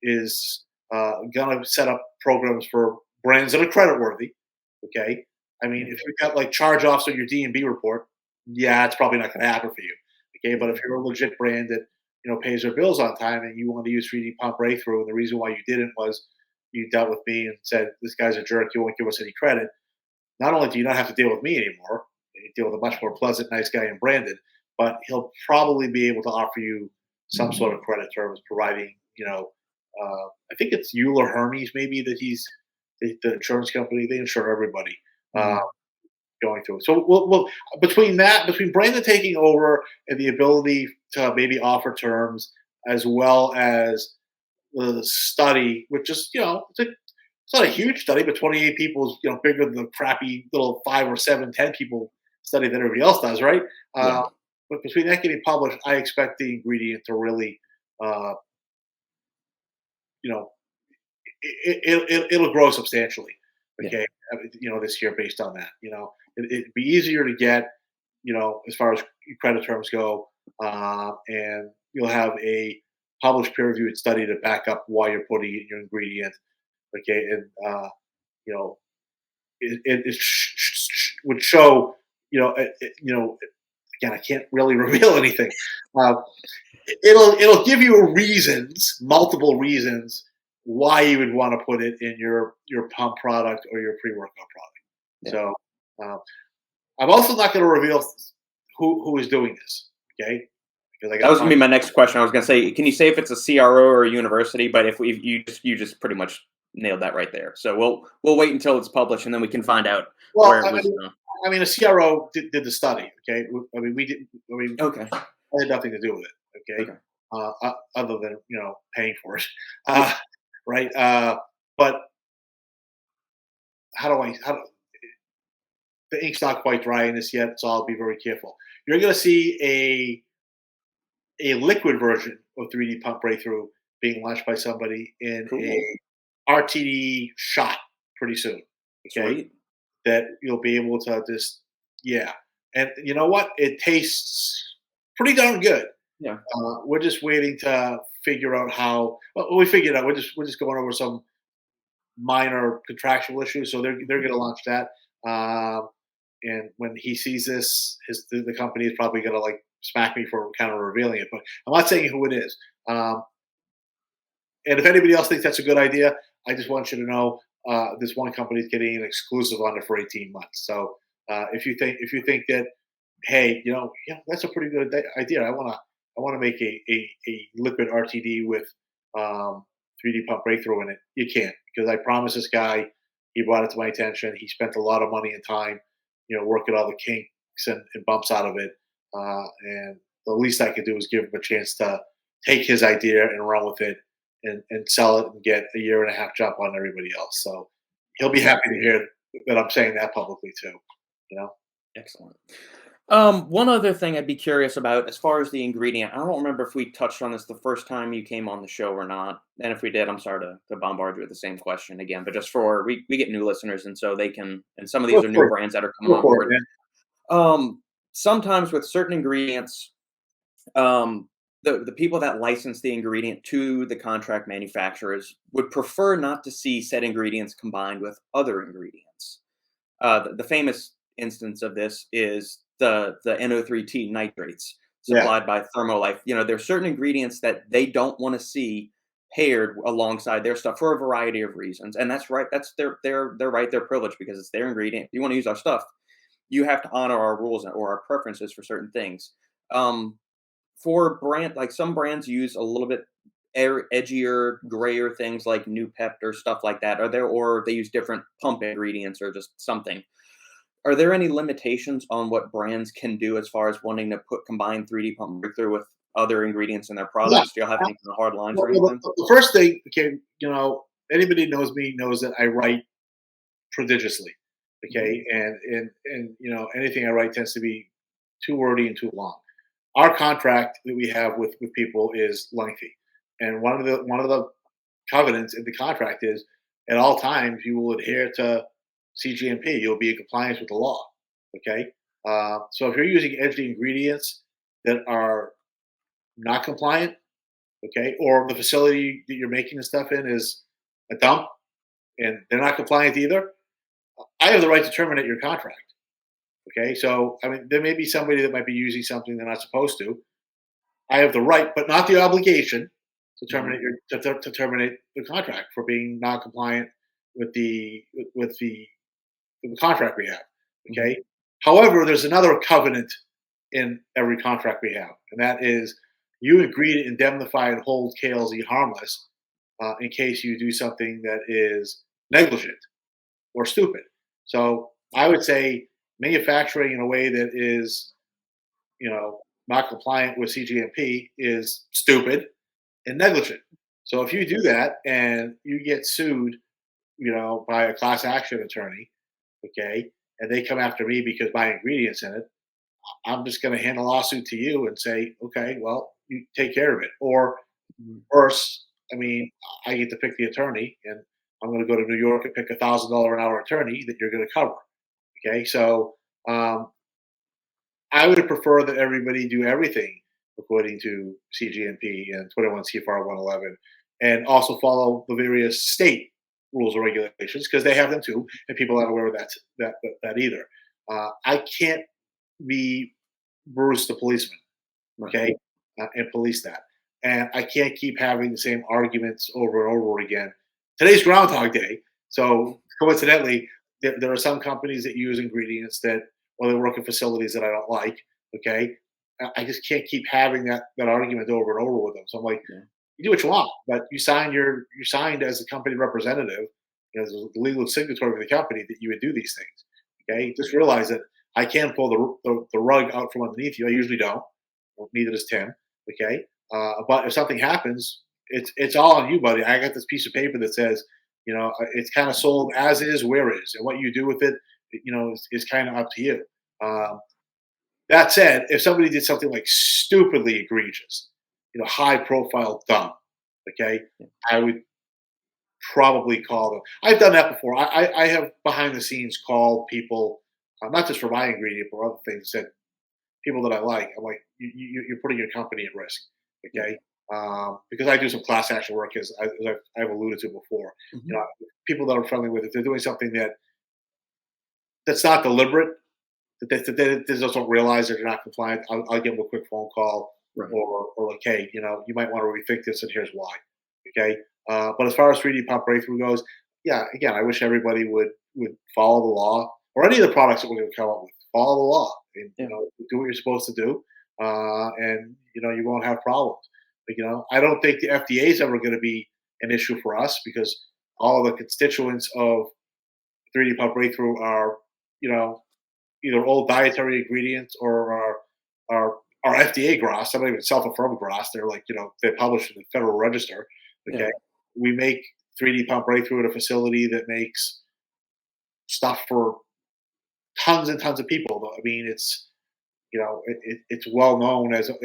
Speaker 2: is going to set up programs for brands that are credit worthy. Okay, I mean,
Speaker 1: Yeah.
Speaker 2: if you've got like charge offs on your D&B report, yeah, it's probably not going to happen for you. Okay, but if
Speaker 1: Yeah.
Speaker 2: you're a legit brand that pays their bills on time and you want to use 3D Pump Breakthrough, and the reason why you didn't was you dealt with me and said this guy's a jerk, you won't give us any credit. Not only do you not have to deal with me anymore, you deal with a much more pleasant, nice guy in Brandon, but he'll probably be able to offer you some sort of credit terms, providing I think it's Euler Hermes maybe that he's the insurance company. They insure everybody. Uh,
Speaker 1: Mhm.
Speaker 2: Going through. So we'll between Brandon taking over and the ability to maybe offer terms as well as the study, which is it's not a huge study, but 28 people is bigger than the crappy little 5 or 7, 10 people study that everybody else does, right?
Speaker 1: Yeah.
Speaker 2: Uh, but between that getting published, I expect the ingredient to really, uh, you know, it'll grow substantially.
Speaker 1: Yeah.
Speaker 2: Okay, this year based on that, it'd be easier to get, as far as credit terms go, and you'll have a published peer-reviewed study to back up why you're putting in your ingredient. Okay, and you know, it would show again, I can't really reveal anything. Uh, it'll give you reasons, multiple reasons why you would want to put it in your pump product or your pre-workout product.
Speaker 1: Yeah.
Speaker 2: So uh, I'm also not going to reveal who is doing this. Okay, because I
Speaker 1: That
Speaker 2: got to
Speaker 1: was gonna
Speaker 2: talk.
Speaker 1: be my next question. I was gonna say, can you say if it's a CRO or a university? But if you just pretty much nailed that right there. So we'll wait until it's published and then we can find out
Speaker 2: Well,
Speaker 1: where it was.
Speaker 2: I mean, a CRO did the study. Okay, I mean, we did. I mean,
Speaker 1: Okay.
Speaker 2: I had nothing to do with it. Okay,
Speaker 1: Okay.
Speaker 2: other than paying for it,
Speaker 1: Yeah.
Speaker 2: uh, right? But how do the ink's not quite dry in this yet, so I'll be very careful. You're going to see a liquid version of 3D Pump Breakthrough being launched by somebody in
Speaker 1: Cool.
Speaker 2: a RTD shot pretty soon. Okay,
Speaker 1: Sweet.
Speaker 2: that you'll be able to just yeah, and you know what? It tastes pretty darn good.
Speaker 1: Yeah.
Speaker 2: We're just waiting to figure out how. Well, we figured out. We're just going over some minor contractual issues, so they're going to launch that. Um, and when he sees this, the company is probably going to like smack me for kind of revealing it. But I'm not saying who it is. Um, and if anybody else thinks that's a good idea, I just want you to know this one company is getting an exclusive on it for 18 months. So if you think that hey, yeah, that's a pretty good idea. I want to make a liquid RTD with um, 3D Pump Breakthrough in it. You can't because I promised this guy. He brought it to my attention. He spent a lot of money and time, working all the kinks and bumps out of it. And the least I could do is give him a chance to take his idea and run with it and sell it and get a year and a half jump on everybody else. So he'll be happy to hear that I'm saying that publicly too. You know.
Speaker 1: Excellent. One other thing I'd be curious about as far as the ingredient, I don't remember if we touched on this the first time you came on the show or not. And if we did, I'm sorry to bombard you with the same question again, but just for we get new listeners and so they can and some of these
Speaker 2: Go
Speaker 1: are new
Speaker 2: for it.
Speaker 1: brands that are coming
Speaker 2: Go
Speaker 1: on
Speaker 2: for it,
Speaker 1: board.
Speaker 2: man.
Speaker 1: Sometimes with certain ingredients, um, the people that license the ingredient to the contract manufacturers would prefer not to see said ingredients combined with other ingredients. The famous instance of this is the NO3T nitrates
Speaker 2: Yeah.
Speaker 1: supplied by Thermolife. There's certain ingredients that they don't want to see paired alongside their stuff for a variety of reasons, and that's right. That's their right, their privilege because it's their ingredient. If you want to use our stuff, you have to honor our rules or our preferences for certain things. Um, for brand like some brands use a little bit edgier, grayer things like New Pept or stuff like that. Or they use different pump ingredients or just something. Are there any limitations on what brands can do as far as wanting to combine 3D pump breakthrough with other ingredients in their
Speaker 2: Yeah.
Speaker 1: products? Do y'all have any kind of hard lines or
Speaker 2: Well,
Speaker 1: anything?
Speaker 2: the first thing, okay, anybody knows me knows that I write prodigiously,
Speaker 1: Mhm.
Speaker 2: okay, and anything I write tends to be too wordy and too long. Our contract that we have with people is lengthy, and one of the covenants in the contract is at all times you will adhere to CGMP. You'll be in compliance with the law. Okay, so if you're using edgy ingredients that are not compliant, okay, or the facility that you're making the stuff in is a dump and they're not compliant either, I have the right to terminate your contract. Okay, so I mean, there may be somebody that might be using something they're not supposed to. I have the right, but not the obligation, to
Speaker 1: Mhm.
Speaker 2: terminate to terminate the contract for being non-compliant with with the with the contract we have.
Speaker 1: Mhm.
Speaker 2: Okay. However, there's another covenant in every contract we have, and that is you agree to indemnify and hold KLZ harmless in case you do something that is negligent or stupid. So I would say manufacturing in a way that is, not compliant with CGMP is stupid and negligent. So if you do that and you get sued, by a class action attorney, okay, and they come after me because my ingredients in it, I'm just going to hand a lawsuit to you and say, okay, well, you take care of it. Or
Speaker 1: Mhm.
Speaker 2: worse, I mean, I get to pick the attorney, and I'm going to go to New York and pick $1,000 an hour attorney that you're going to cover. Okay, so um, I would prefer that everybody do everything according to CGMP and 21 CFR 111, and also follow the various state rules and regulations because they have them too, and people aren't aware of that either. I can't be Bruce the policeman,
Speaker 1: Right.
Speaker 2: okay, and police that. And I can't keep having the same arguments over and over again. Today's Groundhog Day, so coincidentally, there are some companies that use ingredients that, or they work in facilities that I don't like. Okay, I just can't keep having that argument over and over with them. So I'm like,
Speaker 1: Yeah.
Speaker 2: you do what you want, but you signed as a company representative, as a legal signatory for the company that you would do these things. Okay, just realize that I can pull the rug out from underneath you. I usually don't. Well, neither does Tim. Okay, but if something happens, it's all on you, buddy. I got this piece of paper that says, it's kind of sold as is, where is, and what you do with it, is kind of up to you. Um, that said, if somebody did something like stupidly egregious, high profile dumb, okay, I would probably call them. I've done that before. I have behind the scenes called people, not just for my ingredient, but other things, that people that I like. I'm like, you're putting your company at risk,
Speaker 1: Yeah.
Speaker 2: okay? Because I do some class action work, as I've alluded to before.
Speaker 1: Mhm.
Speaker 2: You know, people that I'm friendly with, if they're doing something that's not deliberate, that they just don't realize that they're not compliant, I'll give them a quick phone call,
Speaker 1: Right.
Speaker 2: or like, hey, you might want to rethink this, and here's why. Okay. But as far as 3D pump breakthrough goes, yeah, again, I wish everybody would follow the law, or any of the products that we're going to come up with. Follow the law, and
Speaker 1: Yeah.
Speaker 2: do what you're supposed to do, and you won't have problems. But, I don't think the FDA is ever going to be an issue for us, because all of the constituents of 3D pump breakthrough are, you know, either old dietary ingredients, or are FDA GRAS. They're not even self-affirmed GRAS. They're like, they're published in the Federal Register.
Speaker 1: Yeah.
Speaker 2: Okay, we make 3D pump breakthrough at a facility that makes stuff for tons and tons of people. I mean, it's well known as a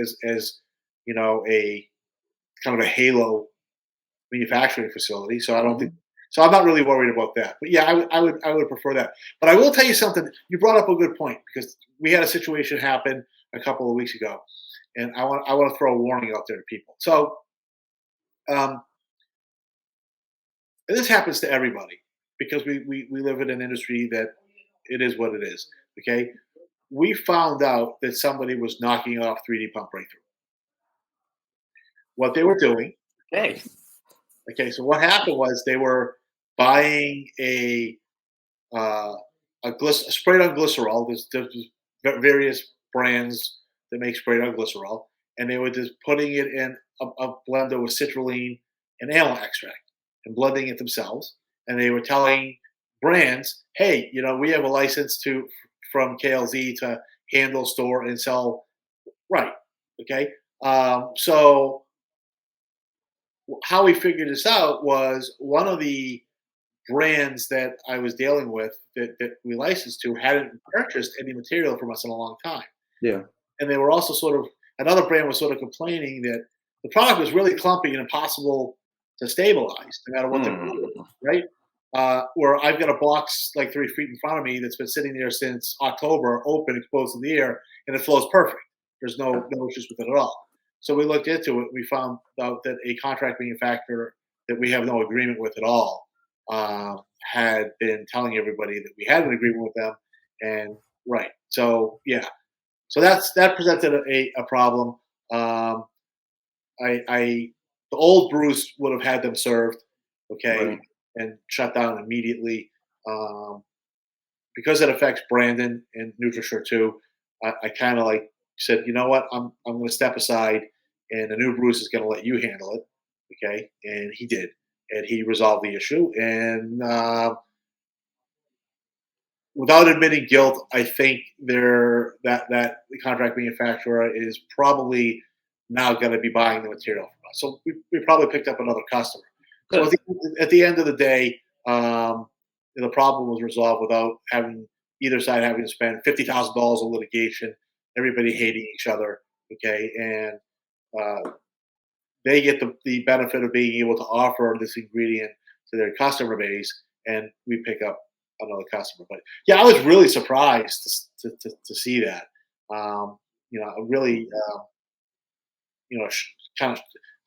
Speaker 2: kind of a halo manufacturing facility. So I don't think.
Speaker 1: Mhm.
Speaker 2: So I'm not really worried about that. But yeah, I would prefer that. But I will tell you something. You brought up a good point, because we had a situation happen a couple of weeks ago, and I want to throw a warning out there to people. So um, and this happens to everybody, because we live in an industry that it is what it is. Okay, we found out that somebody was knocking off 3D pump breakthrough. What they were doing.
Speaker 1: Okay.
Speaker 2: Okay, so what happened was they were buying uh, a sprayed on glycerol. There's various brands that make sprayed on glycerol, and they were just putting it in a blender with citrulline and amyl extract, and blending it themselves. And they were telling brands, "Hey, we have a license from KLZ to handle, store, and sell." Right. Okay. So how we figured this out was, one of the brands that I was dealing with, that we licensed to, hadn't purchased any material from us in a long time.
Speaker 1: Yeah.
Speaker 2: And they were also another brand was sort of complaining that the product was really clumpy and impossible to stabilize, no matter what they put with
Speaker 1: Mm.
Speaker 2: it, right? Where I've got a box like 3 feet in front of me that's been sitting there since October, open, exposed to the air, and it flows perfect. There's no issues with it at all. So we looked into it. We found out that a contract manufacturer that we have no agreement with at all, had been telling everybody that we had an agreement with them, and right. So yeah, so that presented a problem. Um, I the old Bruce would have had them served, okay,
Speaker 1: Right.
Speaker 2: and shut down immediately. Um, because it affects Brandon and NutriSure too. I kind of like said, you know what, I'm going to step aside, and the new Bruce is going to let you handle it, okay, and he did, and he resolved the issue, and without admitting guilt, I think that the contract manufacturer is probably now going to be buying the material from us. So we probably picked up another customer. So
Speaker 1: Good.
Speaker 2: at the end of the day, the problem was resolved without having either side having to spend $50,000 on litigation, everybody hating each other. Okay, and they get the benefit of being able to offer this ingredient to their customer base, and we pick up another customer. But yeah, I was really surprised to see that. Really, kind of.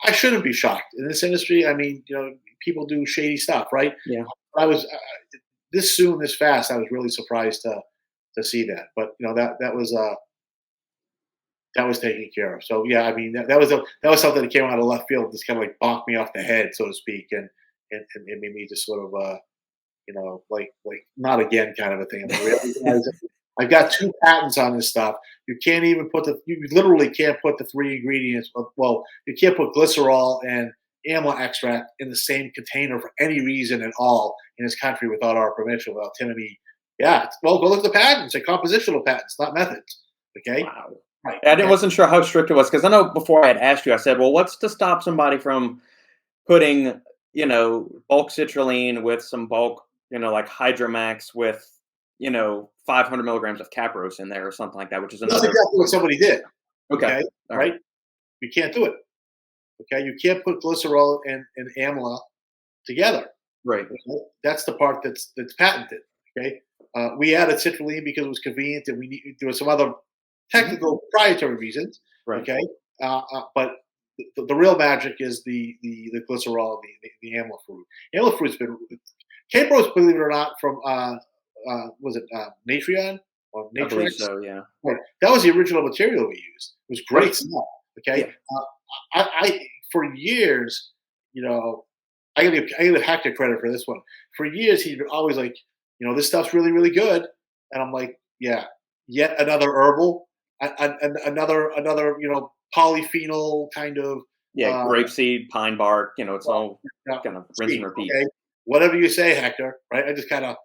Speaker 2: I shouldn't be shocked in this industry. I mean, people do shady stuff, right?
Speaker 1: Yeah.
Speaker 2: I was this soon, this fast. I was really surprised to see that. But that was taken care of. So yeah, I mean that was something that came out of left field, just kind of like bonked me off the head, so to speak, and it made me just sort of like not again kind of a thing. I'm like, really, guys? I've got two patents on this stuff. You can't even put you literally can't put the three ingredients. Well, you can't put glycerol and amla extract in the same container for any reason at all in this country without our permission, without telling me, yeah, well, go look at the patents. They're compositional patents, not methods. Okay.
Speaker 1: Wow.
Speaker 2: Right.
Speaker 1: I
Speaker 2: Okay.
Speaker 1: wasn't sure how strict it was because I know before I had asked you, I said, "Well, what's to stop somebody from putting, bulk citrulline with some bulk, like Hydromax with, 500 milligrams of Capros in there or something like that," which is
Speaker 2: That's
Speaker 1: another.
Speaker 2: exactly what somebody did.
Speaker 1: Okay,
Speaker 2: Okay.
Speaker 1: all right,
Speaker 2: Right. You can't do it. Okay. You can't put glycerol and amla together.
Speaker 1: right,
Speaker 2: Okay? That's the part that's patented. Okay. We added citrulline because it was convenient, and there were some other
Speaker 1: hmm
Speaker 2: technical proprietary reasons.
Speaker 1: right.
Speaker 2: Okay. But the real magic is the glycerol, the amla fruit. Amla fruit's been Capros, believe it or not, from was it Natrion or
Speaker 1: I believe
Speaker 2: Natrix?
Speaker 1: so. Yeah.
Speaker 2: Right. That was the original material we used. It was
Speaker 1: Right.
Speaker 2: great stuff. Okay.
Speaker 1: Yeah.
Speaker 2: I for years, you know, I give Hector credit for this one. For years, he'd been always like, this stuff's really really good, and I'm like, yeah, yet another herbal, another polyphenol kind of
Speaker 1: Yeah.
Speaker 2: uh,
Speaker 1: Grapeseed, pine bark. It's
Speaker 2: well,
Speaker 1: all kind of rinse and
Speaker 2: sweet.
Speaker 1: repeat.
Speaker 2: Okay, whatever you say, Hector. Right? I just kind of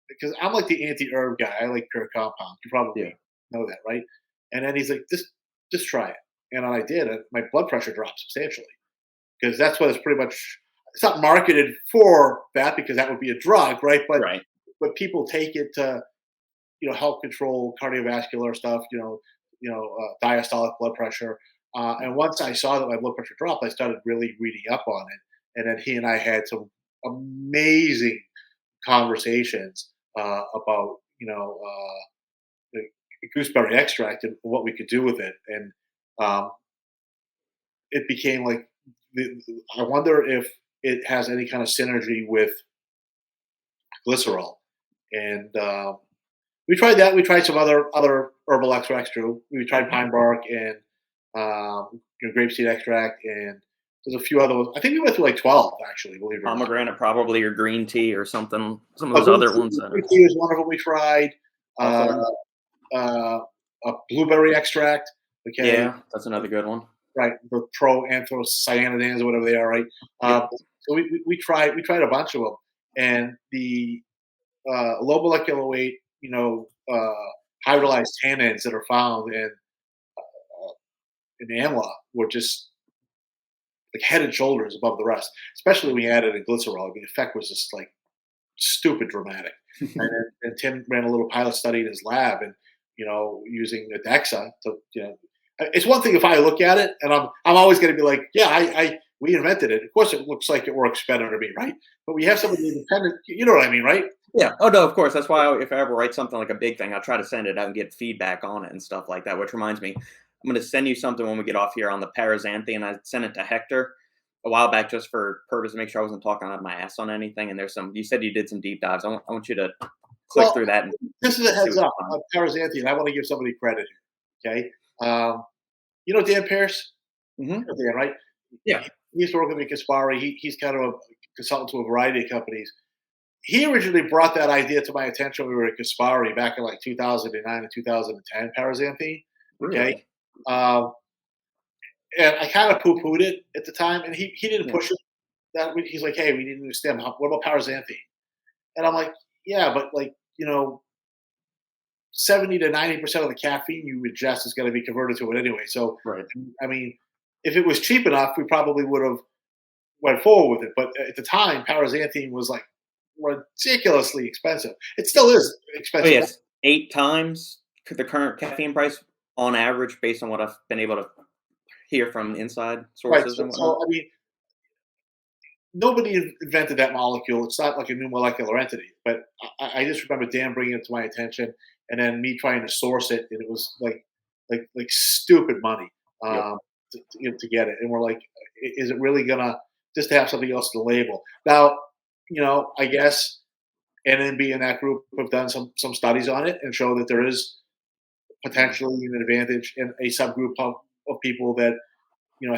Speaker 2: because I'm like the anti-herb guy. I like pure compound. You
Speaker 1: Yeah.
Speaker 2: probably know that, right? And then he's like, just try it. And I did. And my blood pressure dropped substantially because that's what it's pretty much. It's not marketed for that because that would be a drug, right?
Speaker 1: Right.
Speaker 2: But people take it to help control cardiovascular stuff. Diastolic blood pressure. And once I saw that my blood pressure dropped, I started really reading up on it. And then he and I had some amazing conversations about the gooseberry extract and what we could do with it, and um, it became like I wonder if it has any kind of synergy with glycerol, and we tried that. We tried some other herbal extracts too. We tried
Speaker 1: Mhm.
Speaker 2: pine bark and grapeseed extract, and there's a few other ones. I think we went through like 12 actually, believe it or not.
Speaker 1: Pomegranate, probably, or green tea, or something. Some of
Speaker 2: A
Speaker 1: those other ones that
Speaker 2: green
Speaker 1: are
Speaker 2: tea is one of them we tried. Uh,
Speaker 1: hawthorn.
Speaker 2: uh, a blueberry extract. Okay,
Speaker 1: Yeah, that's another good one.
Speaker 2: right, the proanthocyanidins or whatever they are, right?
Speaker 1: Yep.
Speaker 2: So we tried a bunch of them, and the low molecular weight, hydrolyzed tannins that are found in amla were just like head and shoulders above the rest. Especially when we added in glycerol, the effect was just like stupid dramatic. And Tim ran a little pilot study in his lab, and using a DEXA to it's one thing if I look at it and I'm always going to be like, yeah, I we invented it. Of course, it looks like it works better to me, right? But we have somebody independent. You know what I mean, right?
Speaker 1: Yeah. Oh no, of course. That's why if I ever write something like a big thing, I try to send it out and get feedback on it and stuff like that. Which reminds me, I'm going to send you something when we get off here on the paraxanthine. I sent it to Hector a while back just for purpose to make sure I wasn't talking out of my ass on anything. And there's some. You said you did some deep dives. I want you to click
Speaker 2: Well,
Speaker 1: through that and
Speaker 2: this is a
Speaker 1: see
Speaker 2: heads
Speaker 1: what you
Speaker 2: up
Speaker 1: find.
Speaker 2: on paraxanthine. I want to give somebody credit here. Okay, you know Dan Pierce,
Speaker 1: Hmm.
Speaker 2: Dan, right?
Speaker 1: Yeah.
Speaker 2: He used to work with me at Caspari. He's kind of a consultant to a variety of companies. He originally brought that idea to my attention when we were at Caspari back in like 2009 and 2010, paraxanthine. Okay.
Speaker 1: Really.
Speaker 2: Um, and I kind of poo pooed it at the time, and he didn't
Speaker 1: Yeah.
Speaker 2: push it. He's like, hey, we need a new stem. What about paraxanthine? And I'm like, yeah, but 70 to 90% of the caffeine you ingest is going to be converted to it anyway. So,
Speaker 1: Right.
Speaker 2: I mean, if it was cheap enough, we probably would have went forward with it. But at the time, paraxanthine was like ridiculously expensive. It still is
Speaker 1: Oh
Speaker 2: expensive.
Speaker 1: yes, 8 times the current caffeine price on average, based on what I've been able to hear from inside
Speaker 2: Right.
Speaker 1: sources
Speaker 2: So,
Speaker 1: and
Speaker 2: so
Speaker 1: whatnot.
Speaker 2: I mean, nobody invented that molecule. It's not like a new molecular entity. But I just remember Dan bringing it to my attention, and then me trying to source it, and it was like stupid money
Speaker 1: Yep.
Speaker 2: to get it. And we're like, is it really gonna just to have something else to label? Now, I guess NMB and that group have done some studies on it and show that there is potentially an advantage in a subgroup of people that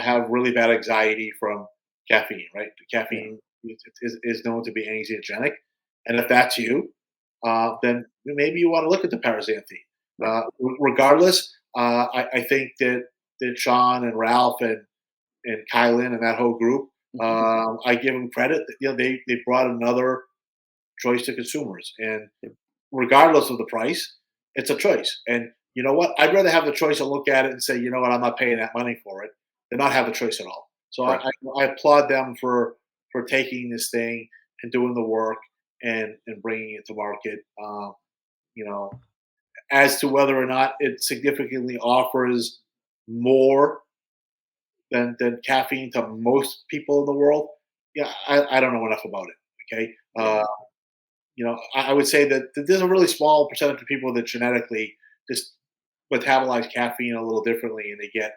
Speaker 2: have really bad anxiety from caffeine. Right,
Speaker 1: Yeah.
Speaker 2: caffeine is known to be anxiogenic, and if that's you, then maybe you want to look at the paraxanthine.
Speaker 1: Right.
Speaker 2: Regardless, I think that Sean and Ralph and Kylan and that whole group,
Speaker 1: Mhm.
Speaker 2: I give them credit. That, they brought another choice to consumers, and
Speaker 1: Yep.
Speaker 2: regardless of the price, it's a choice. And you know what? I'd rather have the choice and look at it and say, you know what, I'm not paying that money for it, than not have the choice at all. So
Speaker 1: Right.
Speaker 2: I applaud them for taking this thing and doing the work and bringing it to market. You know, as to whether or not it significantly offers more than caffeine to most people in the world, yeah, I don't know enough about it. Okay,
Speaker 1: Yeah.
Speaker 2: I would say that there's a really small percentage of people that genetically just metabolize caffeine a little differently, and they get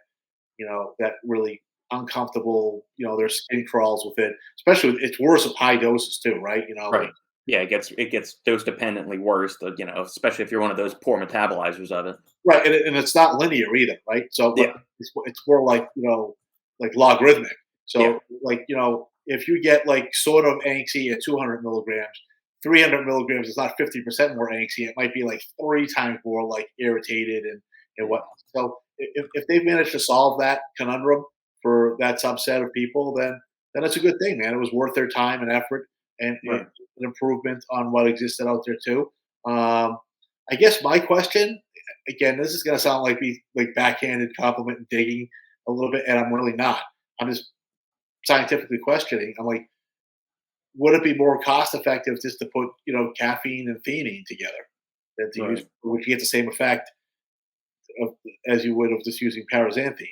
Speaker 2: that really uncomfortable. Their skin crawls with it. Especially, it's worse with high doses too, right?
Speaker 1: Right. Yeah, it gets dose dependently worse, especially if you're one of those poor metabolizers of it.
Speaker 2: Right, and it's not linear either, right? So, but
Speaker 1: Yeah.
Speaker 2: it's more like like logarithmic.
Speaker 1: Yeah.
Speaker 2: So, like if you get like sort of angsty at 200 milligrams, 300 milligrams is not 50% more angsty. It might be like 3 times more like irritated and
Speaker 1: Yeah.
Speaker 2: what. So, if they've managed to solve that conundrum for that subset of people, then it's a good thing, man. It was worth their time and effort, and
Speaker 1: Right.
Speaker 2: an improvement on what existed out there too. Um, I guess my question, again, this is going to sound like me like backhanded compliment and digging a little bit, and I'm really not. I'm just scientifically questioning. I'm like, would it be more cost effective just to put caffeine and theanine together than to use,
Speaker 1: Right.
Speaker 2: which you get the same effect of, as you would of just using paraxanthine?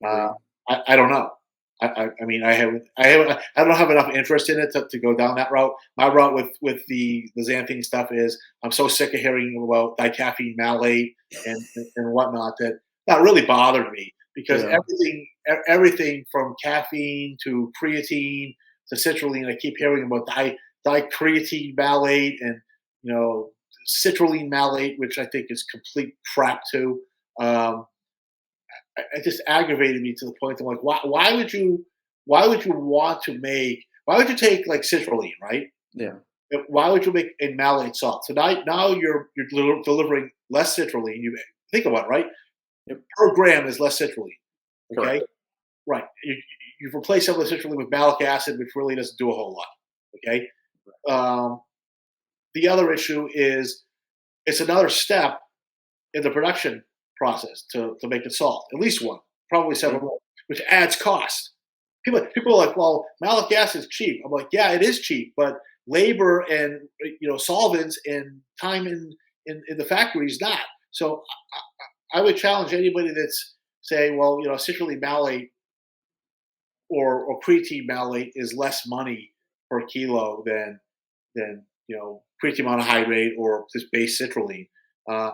Speaker 2: Uh,
Speaker 1: Agreed.
Speaker 2: I don't know. I mean, I don't have enough interest in it to go down that route. My route with the xanthine stuff is I'm so sick of hearing about dicaffeine malate and whatnot that that really bothered me because
Speaker 1: Yeah.
Speaker 2: everything from caffeine to creatine to citrulline, I keep hearing about dicreatine malate and citrulline malate, which I think is complete crap too. Um, it just aggravated me to the point of like, why would you want to make, why would you take like citrulline, right?
Speaker 1: Yeah.
Speaker 2: Why would you make a malate salt? So now you're delivering less citrulline. You think about it, right?
Speaker 1: Yep.
Speaker 2: Per gram is less citrulline. Okay,
Speaker 1: Correct.
Speaker 2: right. You've replaced some of the citrulline with malic acid, which really doesn't do a whole lot. Okay. Um, the other issue is it's another step in the production process to make it salt. At least one, probably
Speaker 1: Yeah.
Speaker 2: several more, which adds cost. People are like, well, malic acid is cheap. I'm like, yeah, it is cheap, but labor and solvents and time in the factory is not. So I would challenge anybody that's saying, well, citrulline malate or creatine malate is less money per kilo than creatine monohydrate or just base citrulline. Uh,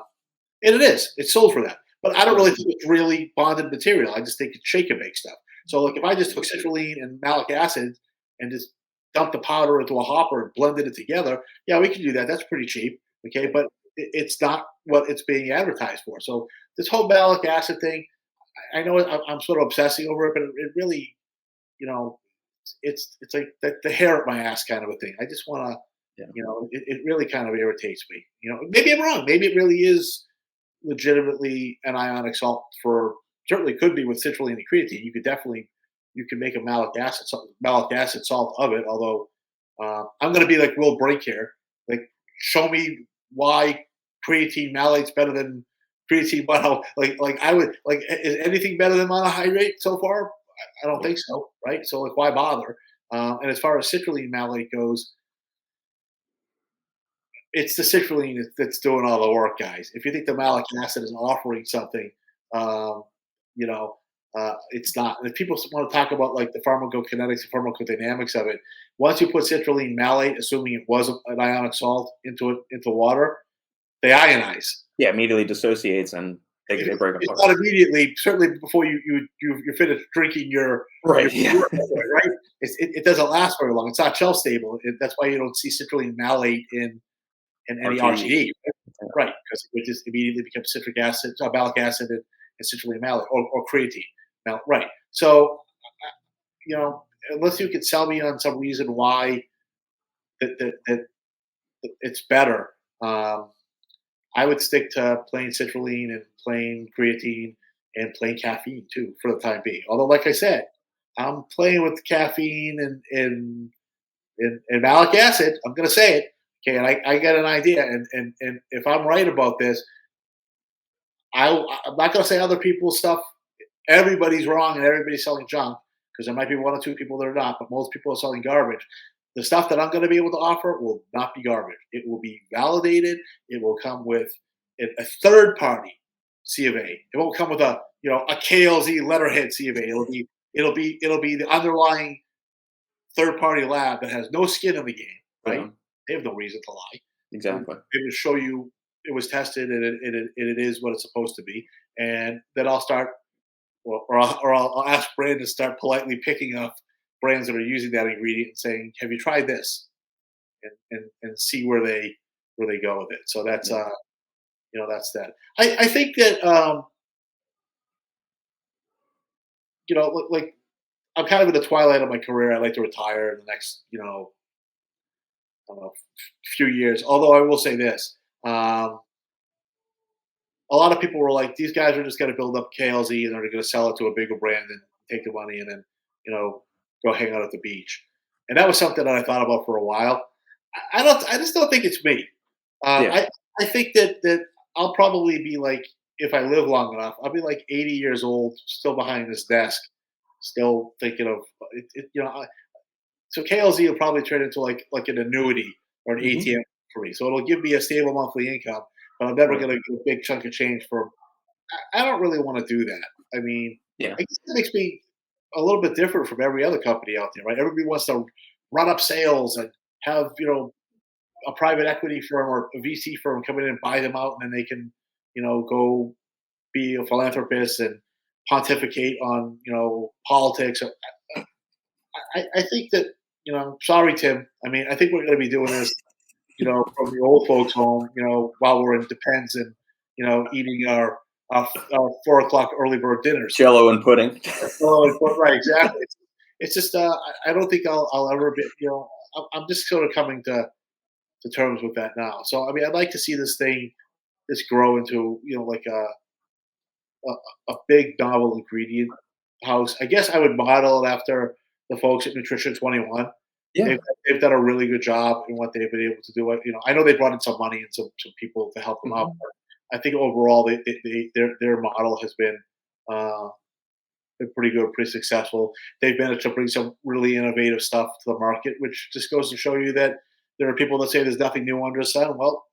Speaker 2: and it is. It's sold for that. But I don't
Speaker 1: Right.
Speaker 2: really think it's really bonded material. I just think it's shake and bake stuff. So like if I just took citrulline and malic acid and just dumped the powder into a hopper and blended it together, yeah, we can do that. That's pretty cheap. Okay, but it's not what it's being advertised for. So this whole malic acid thing, I know I'm sort of obsessing over it, but it really, you know, it's like the hair up my ass kind of a thing. I just want to,
Speaker 1: Yeah.
Speaker 2: it really kind of irritates me. Maybe I'm wrong. Maybe it really is legitimately an ionic salt for certainly could be with citrulline and creatine. You could make a malic acid salt of it. Although I'm going to be like Will Brink here, like show me why creatine malate's better than creatine mono. Like I would like is anything better than monohydrate so far? I don't think so, right? So like why bother? And as far as citrulline malate goes, it's the citrulline that's doing all the work, guys. If you think the malic acid is offering something, um, you know, it's not. And if people want to talk about like the pharmacokinetics and pharmacodynamics of it, once you put citrulline malate, assuming it was an ionic salt, into water, they ionize.
Speaker 1: Yeah. Immediately dissociates and they break
Speaker 2: It's
Speaker 1: apart.
Speaker 2: not immediately, certainly before you finish drinking your
Speaker 1: Right. Yeah.
Speaker 2: right. It doesn't last very long. It's not shelf stable. That's why you don't see citrulline malate in and any
Speaker 1: RTD.
Speaker 2: RTD,
Speaker 1: Yeah.
Speaker 2: right? Because it just immediately becomes citric acid, malic acid, and citrulline malic, or creatine, right? So, unless you could sell me on some reason why that it's better, um, I would stick to plain citrulline and plain creatine and plain caffeine too for the time being. Although, like I said, I'm playing with caffeine and malic acid. I'm going to say it. Okay, and I get an idea, and if I'm right about this, I'm not going to say other people's stuff. Everybody's wrong and everybody's selling junk because there might be one or two people that are not, but most people are selling garbage. The stuff that I'm going to be able to offer will not be garbage. It will be validated. It will come with a third party C of A. It won't come with a KLZ letterhead C of A. It'll be the underlying third party lab that has no skin in the game, right?
Speaker 1: Yeah.
Speaker 2: They have no reason to lie.
Speaker 1: Exactly.
Speaker 2: They will show you it was tested and it is what it's supposed to be. And then I'll start, or I'll ask Brandon to start politely picking up brands that are using that ingredient and saying, "Have you tried this?" and see where they go with it. So that's
Speaker 1: Yeah.
Speaker 2: that's that. I think that like I'm kind of in the twilight of my career. I'd like to retire in the next I don't know, few years. Although I will say this, a lot of people were like, these guys are just going to build up KLZ and they're going to sell it to a bigger brand and take the money and then, go hang out at the beach. And that was something that I thought about for a while. I just don't think it's me.
Speaker 1: Yeah.
Speaker 2: I think that I'll probably be like, if I live long enough, I'll be like 80 years old, still behind this desk, still thinking of it. So KLZ will probably turn into like an annuity or an
Speaker 1: Hmm.
Speaker 2: ATM for me. So it'll give me a stable monthly income, but I'm never
Speaker 1: Right.
Speaker 2: going to get a big chunk of change for. I don't really want to do that. I mean,
Speaker 1: Yeah.
Speaker 2: I guess that makes me a little bit different from every other company out there, right? Everybody wants to run up sales and have a private equity firm or a VC firm come in and buy them out, and then they can go be a philanthropist and pontificate on politics. I think that sorry Tim. I mean, I think we're going to be doing this from the old folks' home, while we're in Depends and, eating our 4 o'clock early bird dinners.
Speaker 1: Jello and pudding.
Speaker 2: Right, exactly. It's just, I don't think I'll ever be, I'm just sort of coming to terms with that now. So, I mean, I'd like to see this grow into, like a big novel ingredient house. I guess I would model it after the folks at Nutrition 21.
Speaker 1: Yeah.
Speaker 2: They've they've done a really good job in what they've been able to do. I know they brought in some money and some people to help them out.
Speaker 1: Hmm.
Speaker 2: But I think overall, their model has uh, been pretty good, pretty successful. They've managed to bring some really innovative stuff to the market, which just goes to show you that there are people that say there's nothing new under the sun. Well,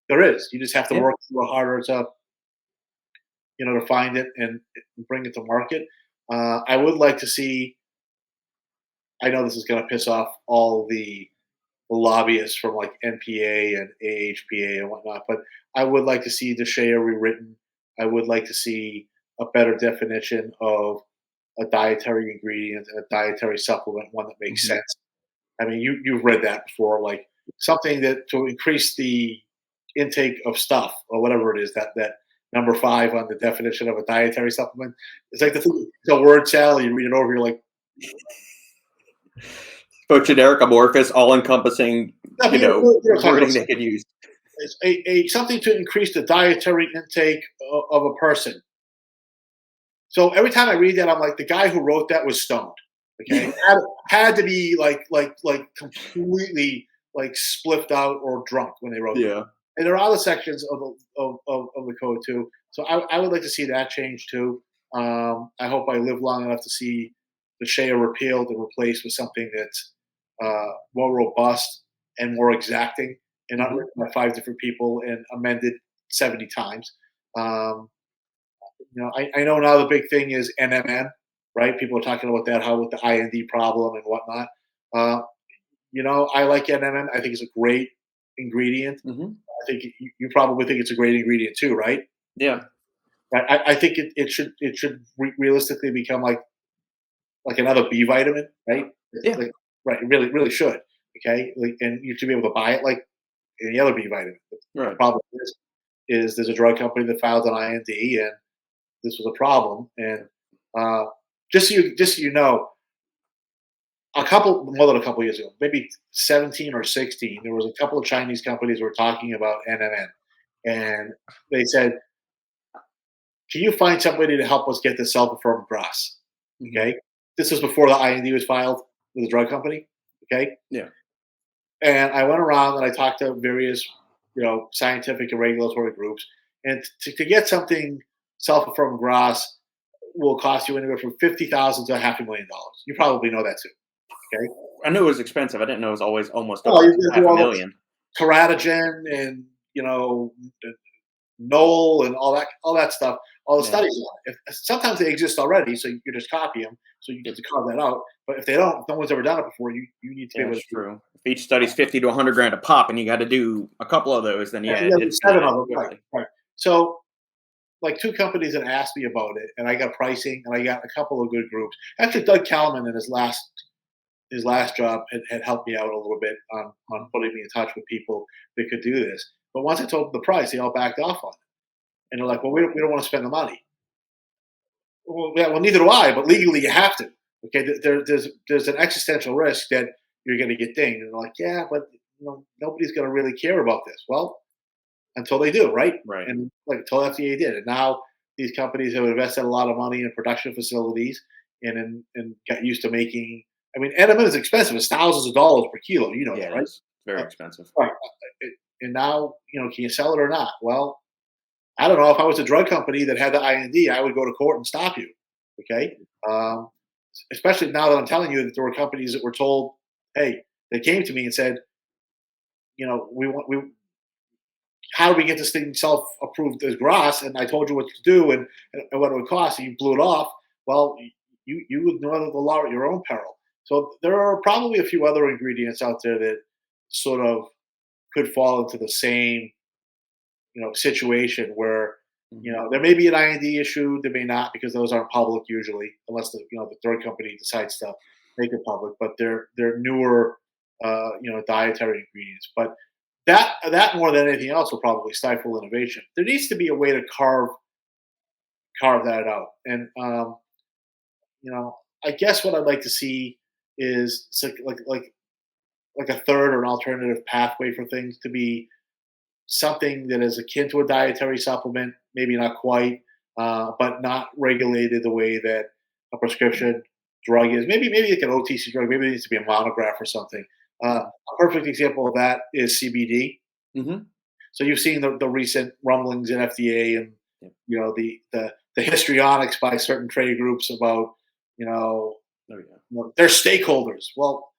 Speaker 2: there is. You just have to
Speaker 1: Yeah.
Speaker 2: work a little harder to find it and bring it to market. I would like to see. I know this is going to piss off all the lobbyists from like NPA and AHPA and whatnot, but I would like to see the Shea rewritten. I would like to see a better definition of a dietary ingredient and a dietary supplement, one that makes
Speaker 1: Hmm.
Speaker 2: sense. I mean, you've read that before, like something that to increase the intake of stuff or whatever it is that number 5 on the definition of a dietary supplement. It's like the word salad. You read it over, you're like,
Speaker 1: Both generic, amorphous, all-encompassing,
Speaker 2: no, but you're talking about
Speaker 1: wording they could use.
Speaker 2: something to increase the dietary intake of a person. So every time I read that, I'm like, the guy who wrote that was stoned. Okay, had to be like completely like spliffed out or drunk when they wrote that.
Speaker 1: Yeah.
Speaker 2: And there are other sections of the code too. So I would like to see that change too. I hope I live long enough to see the Shea repealed and replaced with something that's more robust and more exacting, and not
Speaker 1: Hmm.
Speaker 2: written by 5 different people and amended 70 times. Um, I know now the big thing is NMN, right? People are talking about that, how with the IND problem and whatnot. Uh, I like NMN. I think it's a great ingredient.
Speaker 1: Hmm.
Speaker 2: I think you probably think it's a great ingredient too, right?
Speaker 1: Yeah.
Speaker 2: Right. I think it should realistically become like another B vitamin, right?
Speaker 1: Yeah.
Speaker 2: Like, right. It really should. Okay, and you should be able to buy it like any other B vitamin. The
Speaker 1: Right.
Speaker 2: problem is there's a drug company that filed an IND, and this was a problem. And uh, just so you know, a couple more than a couple years ago, maybe 17 or 16, there was a couple of Chinese companies were talking about NMN, and they said, "Can you find somebody to help us get the self-affirmed grass?"
Speaker 1: Mhm.
Speaker 2: Okay, this was before the IND was filed with the drug company. Okay,
Speaker 1: Yeah.
Speaker 2: and I went around and I talked to various, scientific and regulatory groups, and to get something self-affirmed grass will cost you anywhere from 50,000 to $500,000. You probably know that too. Okay,
Speaker 1: I knew it was expensive. I didn't know it was always almost
Speaker 2: well,
Speaker 1: over
Speaker 2: you got to do
Speaker 1: half a
Speaker 2: all the
Speaker 1: million.
Speaker 2: teratogen and Knoll and all that stuff, all the
Speaker 1: Yeah.
Speaker 2: studies on it. Sometimes they exist already, so you can just copy them, so you get to carve that out. But if they don't, if no one's ever done it before, you need to be
Speaker 1: Yeah,
Speaker 2: able
Speaker 1: it's
Speaker 2: to do.
Speaker 1: true. If each study's 50 to 100 grand a pop and you gotta do a couple of those, then yeah,
Speaker 2: Yeah,
Speaker 1: it's gonna
Speaker 2: seven
Speaker 1: add
Speaker 2: of
Speaker 1: up
Speaker 2: them, right,
Speaker 1: quickly.
Speaker 2: right. So, like, two companies that asked me about it, and I got pricing, and I got a couple of good groups. Actually, Doug Kalman in his last job had helped me out a little bit on putting me in touch with people that could do this. But once I told them the price, they all backed off on it, and they're like, "Well, we don't want to spend the money." Well, yeah, well, neither do I, but legally you have to. Okay, there's an existential risk that you're going to get dinged, and they're like, "Yeah, but nobody's going to really care about this." Well, until they do, right?
Speaker 1: Right.
Speaker 2: And like until FDA did, and now these companies have invested a lot of money in production facilities and got used to making. I mean, enema is expensive; it's thousands of dollars per kilo. You know
Speaker 1: Yeah,
Speaker 2: that,
Speaker 1: it
Speaker 2: right?
Speaker 1: is. Very
Speaker 2: Uh,
Speaker 1: expensive.
Speaker 2: right. And now, can you sell it or not? Well, I don't know. If I was a drug company that had the IND, I would go to court and stop you. Okay. Um, Especially now that I'm telling you that there were companies that were told, hey, they came to me and said, we how do we get this thing self-approved as grass? And I told you what to do and what it would cost, and you blew it off. Well, you ignore the law at your own peril. So there are probably a few other ingredients out there that sort of could fall into the same situation where
Speaker 1: Mhm.
Speaker 2: there may be an IND issue, there may not because those aren't public usually, unless the drug company decides to make it public. But they're newer, dietary ingredients. But that more than anything else will probably stifle innovation. There needs to be a way to carve that out, and I guess what I'd like to see is like a third or an alternative pathway for things to be something that is akin to a dietary supplement, maybe not quite, but not regulated the way that a prescription drug is. Maybe like an OTC drug. Maybe it needs to be a monograph or something.
Speaker 1: Mhm.
Speaker 2: A perfect example of that is CBD.
Speaker 1: Mhm.
Speaker 2: So you've seen the recent rumblings in FDA and
Speaker 1: Yeah.
Speaker 2: the histrionics by certain trade groups about you know,
Speaker 1: Oh, yeah.
Speaker 2: their stakeholders. Well,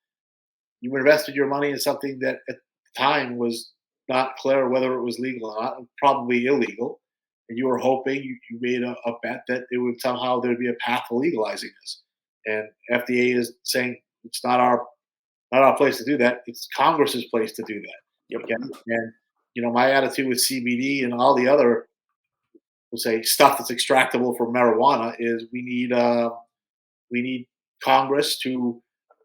Speaker 2: you invested your money in something that at the time was not clear whether it was legal or not, probably illegal. And you were hoping you made a bet that it would somehow there'd be a path to legalizing this. And FDA is saying it's not our place to do that. It's Congress's place to do that.
Speaker 1: Yep.
Speaker 2: Okay. And my attitude with CBD and all the other we'll say stuff that's extractable from marijuana is we need Congress to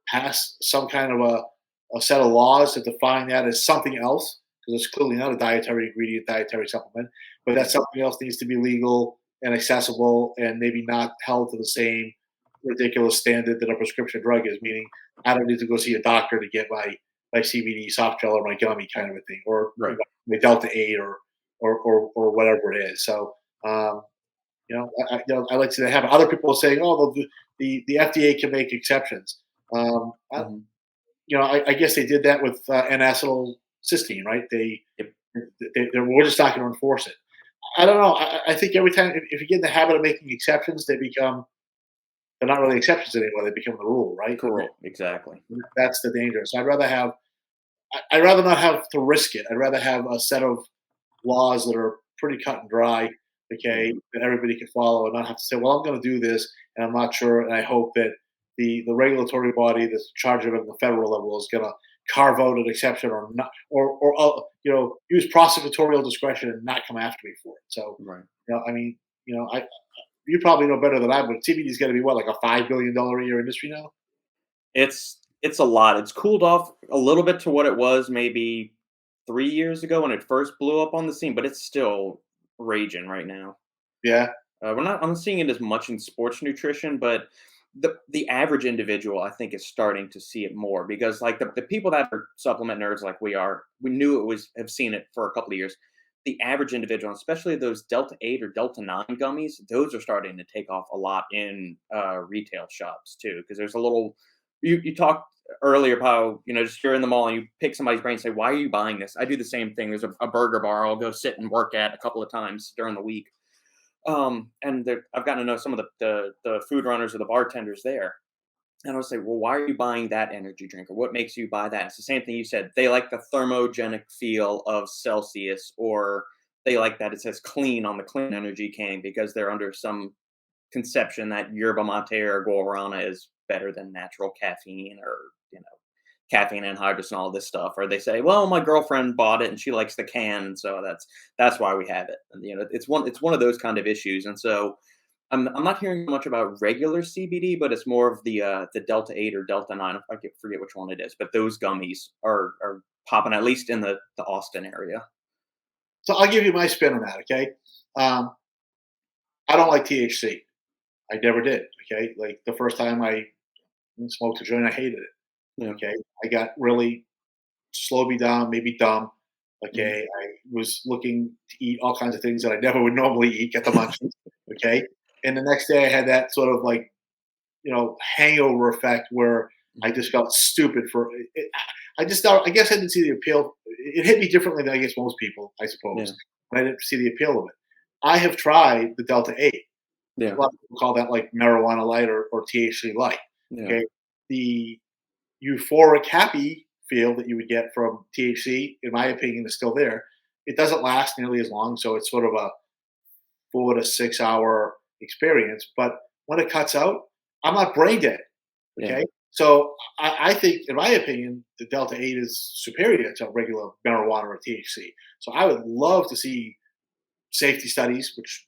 Speaker 2: pass some kind of a set of laws to define that as something else, because it's clearly not a dietary ingredient, dietary supplement, but that
Speaker 1: Mhm.
Speaker 2: something else needs to be legal and accessible and maybe not held to the same ridiculous standard that a prescription drug is, meaning I don't need to go see a doctor to get my CBD soft gel or my gummy kind of a thing, or
Speaker 1: Right.
Speaker 2: my Delta 8 or whatever it is. So, um, I like to have other people saying, "Oh, the FDA can make exceptions."
Speaker 1: Mhm.
Speaker 2: I guess they did that with N-acetylcysteine, right?
Speaker 1: Yep.
Speaker 2: We're just not going to enforce it. I don't know. I think every time if you get in the habit of making exceptions, they're not really exceptions anymore. They become the rule, right? And
Speaker 1: Cool. Exactly.
Speaker 2: that's the danger. So I'd rather not have to risk it. I'd rather have a set of laws that are pretty cut and dry,
Speaker 1: Yeah.
Speaker 2: okay, that everybody can follow and not have to say, well, I'm going to do this and I'm not sure. And I hope that the regulatory body that's in charge of it at the federal level is going to carve out an exception or not, or use prosecutorial discretion and not come after me for it. So,
Speaker 1: Right.
Speaker 2: I mean, you probably know better than I would. CBD is going to be what, like a $5 billion a year industry now?
Speaker 1: It's a lot. It's cooled off a little bit to what it was maybe 3 years ago when it first blew up on the scene, but it's still raging right now.
Speaker 2: Yeah.
Speaker 1: I'm not seeing it as much in sports nutrition, but the average individual I think is starting to see it more because like the people that are supplement nerds like we are, we knew it was have seen it for a couple of years. The average individual, especially those Delta 8 or Delta 9 gummies, those are starting to take off a lot in retail shops too. Because there's a little you talked earlier about how, just you're in the mall and you pick somebody's brain and say, why are you buying this? I do the same thing. There's a burger bar I'll go sit and work at a couple of times during the week. And I've gotten to know some of the food runners or the bartenders there. And I'll say, well, why are you buying that energy drink? Or what makes you buy that? It's the same thing you said. They like the thermogenic feel of Celsius, or they like that it says clean on the clean energy can because they're under some conception that yerba mate or guarana is better than natural caffeine or, you know, caffeine anhydrous and all this stuff. Or they say, well, my girlfriend bought it and she likes the can, and so that's why we have it. And it's one of those kind of issues. And so I'm not hearing much about regular CBD, but it's more of the Delta 8 or Delta 9. Forget which one it is, but those gummies are popping at least in the Austin area.
Speaker 2: So I'll give you my spin on that. Okay. Um, I don't like THC. I never did. Okay. Like the first time I smoked a joint, I hated it.
Speaker 1: Yeah.
Speaker 2: Okay. I got really slowed me down, made me dumb.
Speaker 1: Mhm.
Speaker 2: Okay. I was looking to eat all kinds of things that I never would normally eat, get the munchies. Okay. And the next day I had that sort of like, hangover effect where I
Speaker 1: Mhm.
Speaker 2: just felt stupid for it. I just thought, I guess I didn't see the appeal. It hit me differently than I guess most people, I suppose.
Speaker 1: Yeah.
Speaker 2: But I didn't see the appeal of it. I have tried the Delta 8. A
Speaker 1: Yeah.
Speaker 2: lot of people call that like marijuana light or THC light.
Speaker 1: Yeah.
Speaker 2: Okay. The euphoric happy feel that you would get from THC, in my opinion, is still there. It doesn't last nearly as long, so it's sort of a 4 to 6 hour experience. But when it cuts out, I'm not brain dead.
Speaker 1: Yeah.
Speaker 2: Okay. So I think, in my opinion, the Delta 8 is superior to regular marijuana or THC. So I would love to see safety studies, which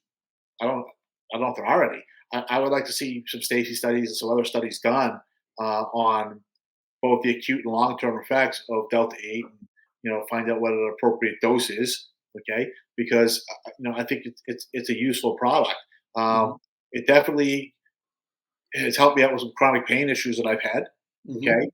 Speaker 2: I don't, I don't know if there are any. I would like to see some safety studies and some other studies done on both the acute and long-term effects of Delta 8, and find out what an appropriate dose is. Okay, because I think it's a useful product. Um,
Speaker 1: Mhm.
Speaker 2: it definitely has helped me out with some chronic pain issues that I've had.
Speaker 1: Mhm.
Speaker 2: Okay,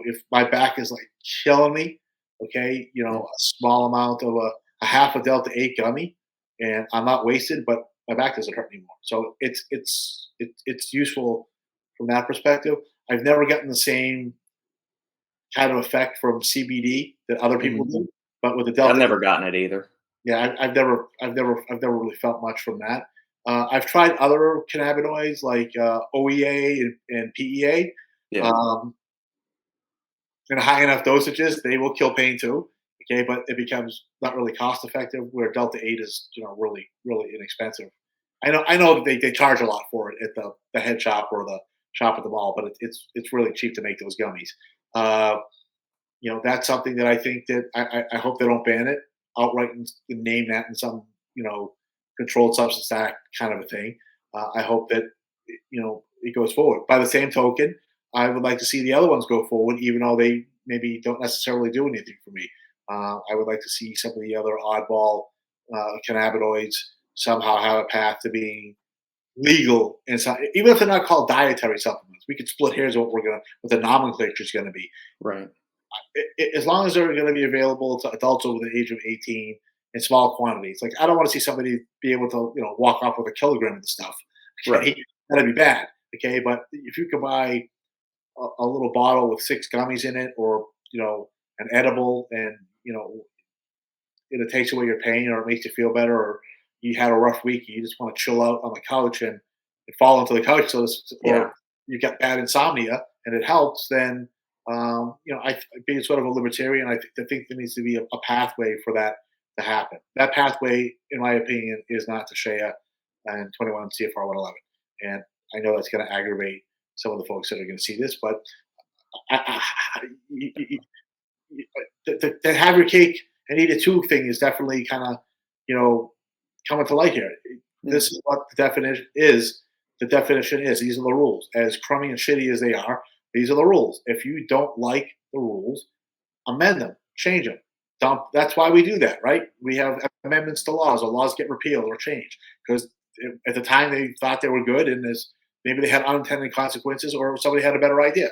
Speaker 2: if my back is like killing me, okay,
Speaker 1: Yeah.
Speaker 2: a small amount of a half a Delta 8 gummy, and I'm not wasted, but my back doesn't hurt anymore. So it's useful from that perspective. I've never gotten the same kind of effect from CBD that other people
Speaker 1: Mhm.
Speaker 2: do, but with the
Speaker 1: Yeah, I've
Speaker 2: Delta 8,
Speaker 1: never gotten it either.
Speaker 2: yeah, I've never really felt much from that. I've tried other cannabinoids like OEA and PEA.
Speaker 1: Yeah.
Speaker 2: Um, in high enough dosages, they will kill pain too. Okay, but it becomes not really cost effective. Where Delta 8 is, really really inexpensive. I know that they charge a lot for it at the head shop or the shop at the mall, but it's really cheap to make those gummies. Uh, that's something that I think that I hope they don't ban it outright and name that in some controlled substance act kind of a thing. I hope that it goes forward. By the same token, I would like to see the other ones go forward, even though they maybe don't necessarily do anything for me. I would like to see some of the other oddball cannabinoids somehow have a path to being legal, and so even if they're not called dietary supplements, we could split hairs on what the nomenclature is going to be.
Speaker 1: Right.
Speaker 2: As long as they're going to be available to adults over the age of 18 in small quantities. Like I don't want to see somebody be able to walk off with a kilogram of the stuff.
Speaker 1: Right.
Speaker 2: Okay, that'd be bad. Okay, but if you could buy a little bottle with 6 gummies in it, or an edible, and it takes away your pain, or it makes you feel better, or you had a rough week, you just want to chill out on the couch and fall into the couch,
Speaker 1: Yeah.
Speaker 2: or you got bad insomnia and it helps, then being sort of a libertarian, I think there needs to be a pathway for that to happen. That pathway, in my opinion, is not to Shea and 21 CFR 111. And I know that's going to aggravate some of the folks that are going to see this, but the have your cake and eat it too thing is definitely kind of you know coming to light here.
Speaker 1: Yeah.
Speaker 2: This is what the definition is. The definition is, these are the rules. As crummy and shitty as they are, these are the rules. If you don't like the rules, amend them, change them. dump. That's why we do that, right? We have amendments to laws, or laws get repealed or changed because at the time they thought they were good, and there's maybe they had unintended consequences, or somebody had a better idea.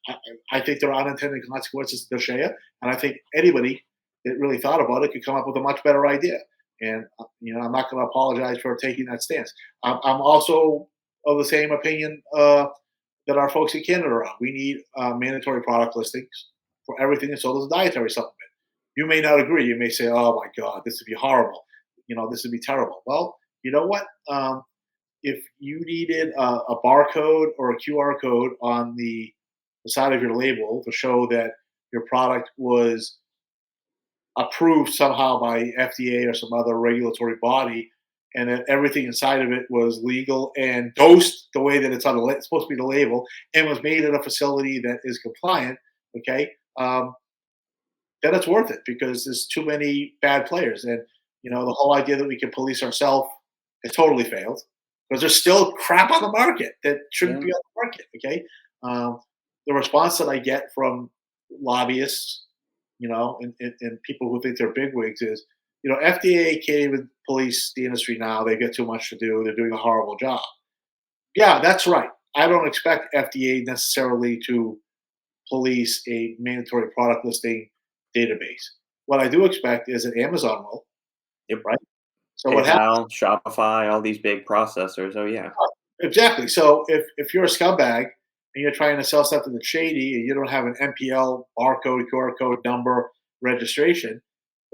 Speaker 2: I, I think there are unintended consequences to Shea, and I think anybody that really thought about it could come up with a much better idea. And I'm not going to apologize for taking that stance. I'm also of the same opinion that our folks in Canada are on. We need mandatory product listings for everything that's sold as a dietary supplement. You may not agree. You may say, "Oh my God, this would be horrible. This would be terrible." Well, you know what? If you needed a barcode or a QR code on the side of your label to show that your product was approved somehow by FDA or some other regulatory body, and that everything inside of it was legal and dosed the way that it's supposed to be the label, and was made at a facility that is compliant, okay, then it's worth it because there's too many bad players. And the whole idea that we can police ourselves has totally failed because there's still crap on the market that shouldn't
Speaker 1: Yeah.
Speaker 2: be on the market. Okay, the response that I get from lobbyists, and people who think they're bigwigs is, FDA can't even police the industry now. They get too much to do. They're doing a horrible job. Yeah, that's right. I don't expect FDA necessarily to police a mandatory product listing database. What I do expect is that Amazon will,
Speaker 1: Yep.
Speaker 2: right? So what happens?
Speaker 1: PayPal, Shopify, all these big processors. Oh yeah.
Speaker 2: Exactly. So if you're a scumbag and you're trying to sell something that's shady and you don't have an MPL barcode, QR code number, registration,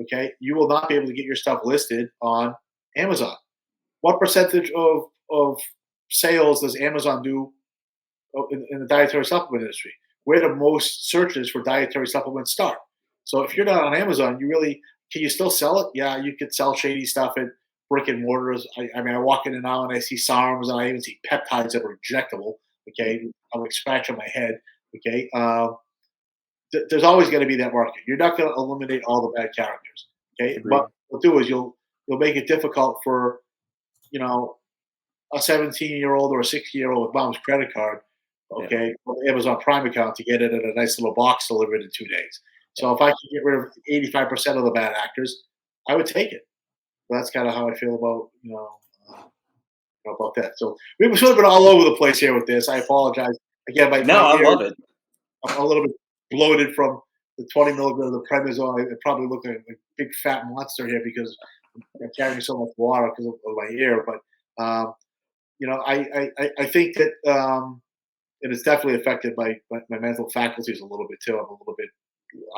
Speaker 2: okay, you will not be able to get your stuff listed on Amazon. What percentage of sales does Amazon do in the dietary supplement industry? Where do most searches for dietary supplements start? So if you're not on Amazon, can you still sell it? Yeah, you could sell shady stuff at brick and mortars. I walk in and now and I see SARMs and I even see peptides that are injectable. Okay, I'm like scratching my head. Okay, there's always going to be that market. You're not going to eliminate all the bad characters. Okay,
Speaker 1: Agreed.
Speaker 2: but what you'll do is you'll make it difficult for a 17-year-old or a 16-year-old with mom's credit card,
Speaker 1: Yeah.
Speaker 2: okay, or the Amazon Prime account to get it in a nice little box delivered in 2 days.
Speaker 1: Yeah.
Speaker 2: So if I can get rid of 85% of the bad actors, I would take it. So that's kind of how I feel about about that. So we've sort of been all over the place here with this. I apologize again.
Speaker 1: No,
Speaker 2: My
Speaker 1: I
Speaker 2: ears,
Speaker 1: love it.
Speaker 2: I'm a little bit bloated from the 20 milligrams of prednisone. I probably look like a big fat monster here because I'm carrying so much water because of my ear. But I think that it has definitely affected my mental faculties a little bit too. I'm a little bit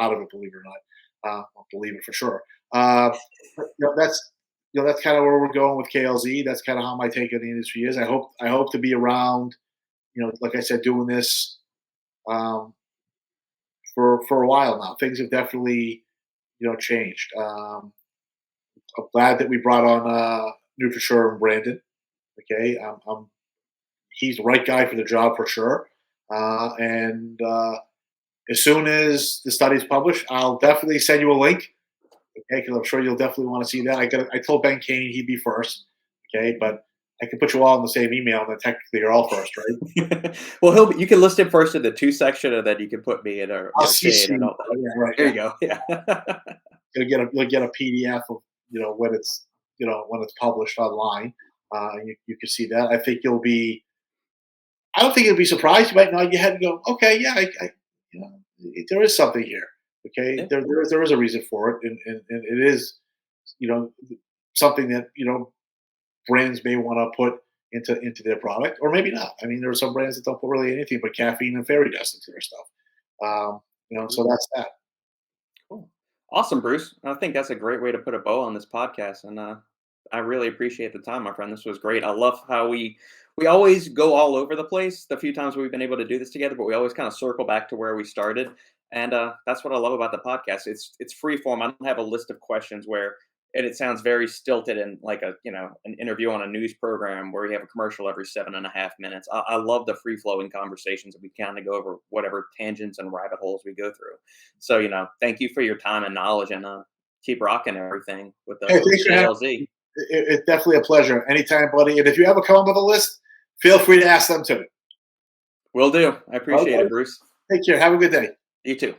Speaker 2: out of it, believe it or not. I'll believe it for sure. But, that's kind of where we're going with KLZ. That's kind of how my take on the industry is. I hope to be around. Like I said, doing this for a while now. Things have definitely changed. I'm glad that we brought on NutriSure and Brandon. Okay, he's the right guy for the job for sure. And as soon as the study's published, I'll definitely send you a link. Okay, because I'm sure you'll definitely want to see that. I told Ben Kane he'd be first. Okay, but I can put you all in the same email, and then technically you're all first, right?
Speaker 1: Well, you can list it first in the two section, and then you can put me in
Speaker 2: I'll
Speaker 1: Shane
Speaker 2: CC
Speaker 1: and
Speaker 2: you.
Speaker 1: all that.
Speaker 2: Oh, yeah, right.
Speaker 1: There
Speaker 2: Yeah.
Speaker 1: you go. Yeah.
Speaker 2: You'll get a PDF of when it's published online. You can see that. I don't think you'll be surprised. You might nod your head and go, "Okay, yeah, there is something here." Okay,
Speaker 1: Yeah.
Speaker 2: there is a reason for it, and it is, you know, something that brands may want to put into their product, or maybe not. I mean, there are some brands that don't put really anything but caffeine and fairy dust into their stuff. So that's that.
Speaker 1: Cool. Awesome, Bruce. I think that's a great way to put a bow on this podcast, and I really appreciate the time, my friend. This was great. I love how we always go all over the place. The few times we've been able to do this together, but we always kind of circle back to where we started, and that's what I love about the podcast. It's free form. I don't have a list of questions and it sounds very stilted and like an interview on a news program where you have a commercial every 7.5 minutes. I love the free flowing conversations that we kind of go over whatever tangents and rabbit holes we go through. So thank you for your time and knowledge, and keep rocking everything with the
Speaker 2: Hey, thanks for having
Speaker 1: KLZ.
Speaker 2: me. It's definitely a pleasure. Anytime, buddy. And if you ever come up with a list, feel free to ask them too.
Speaker 1: Will do. I appreciate
Speaker 2: Okay.
Speaker 1: it, Bruce.
Speaker 2: Take care. Have a good day.
Speaker 1: You too.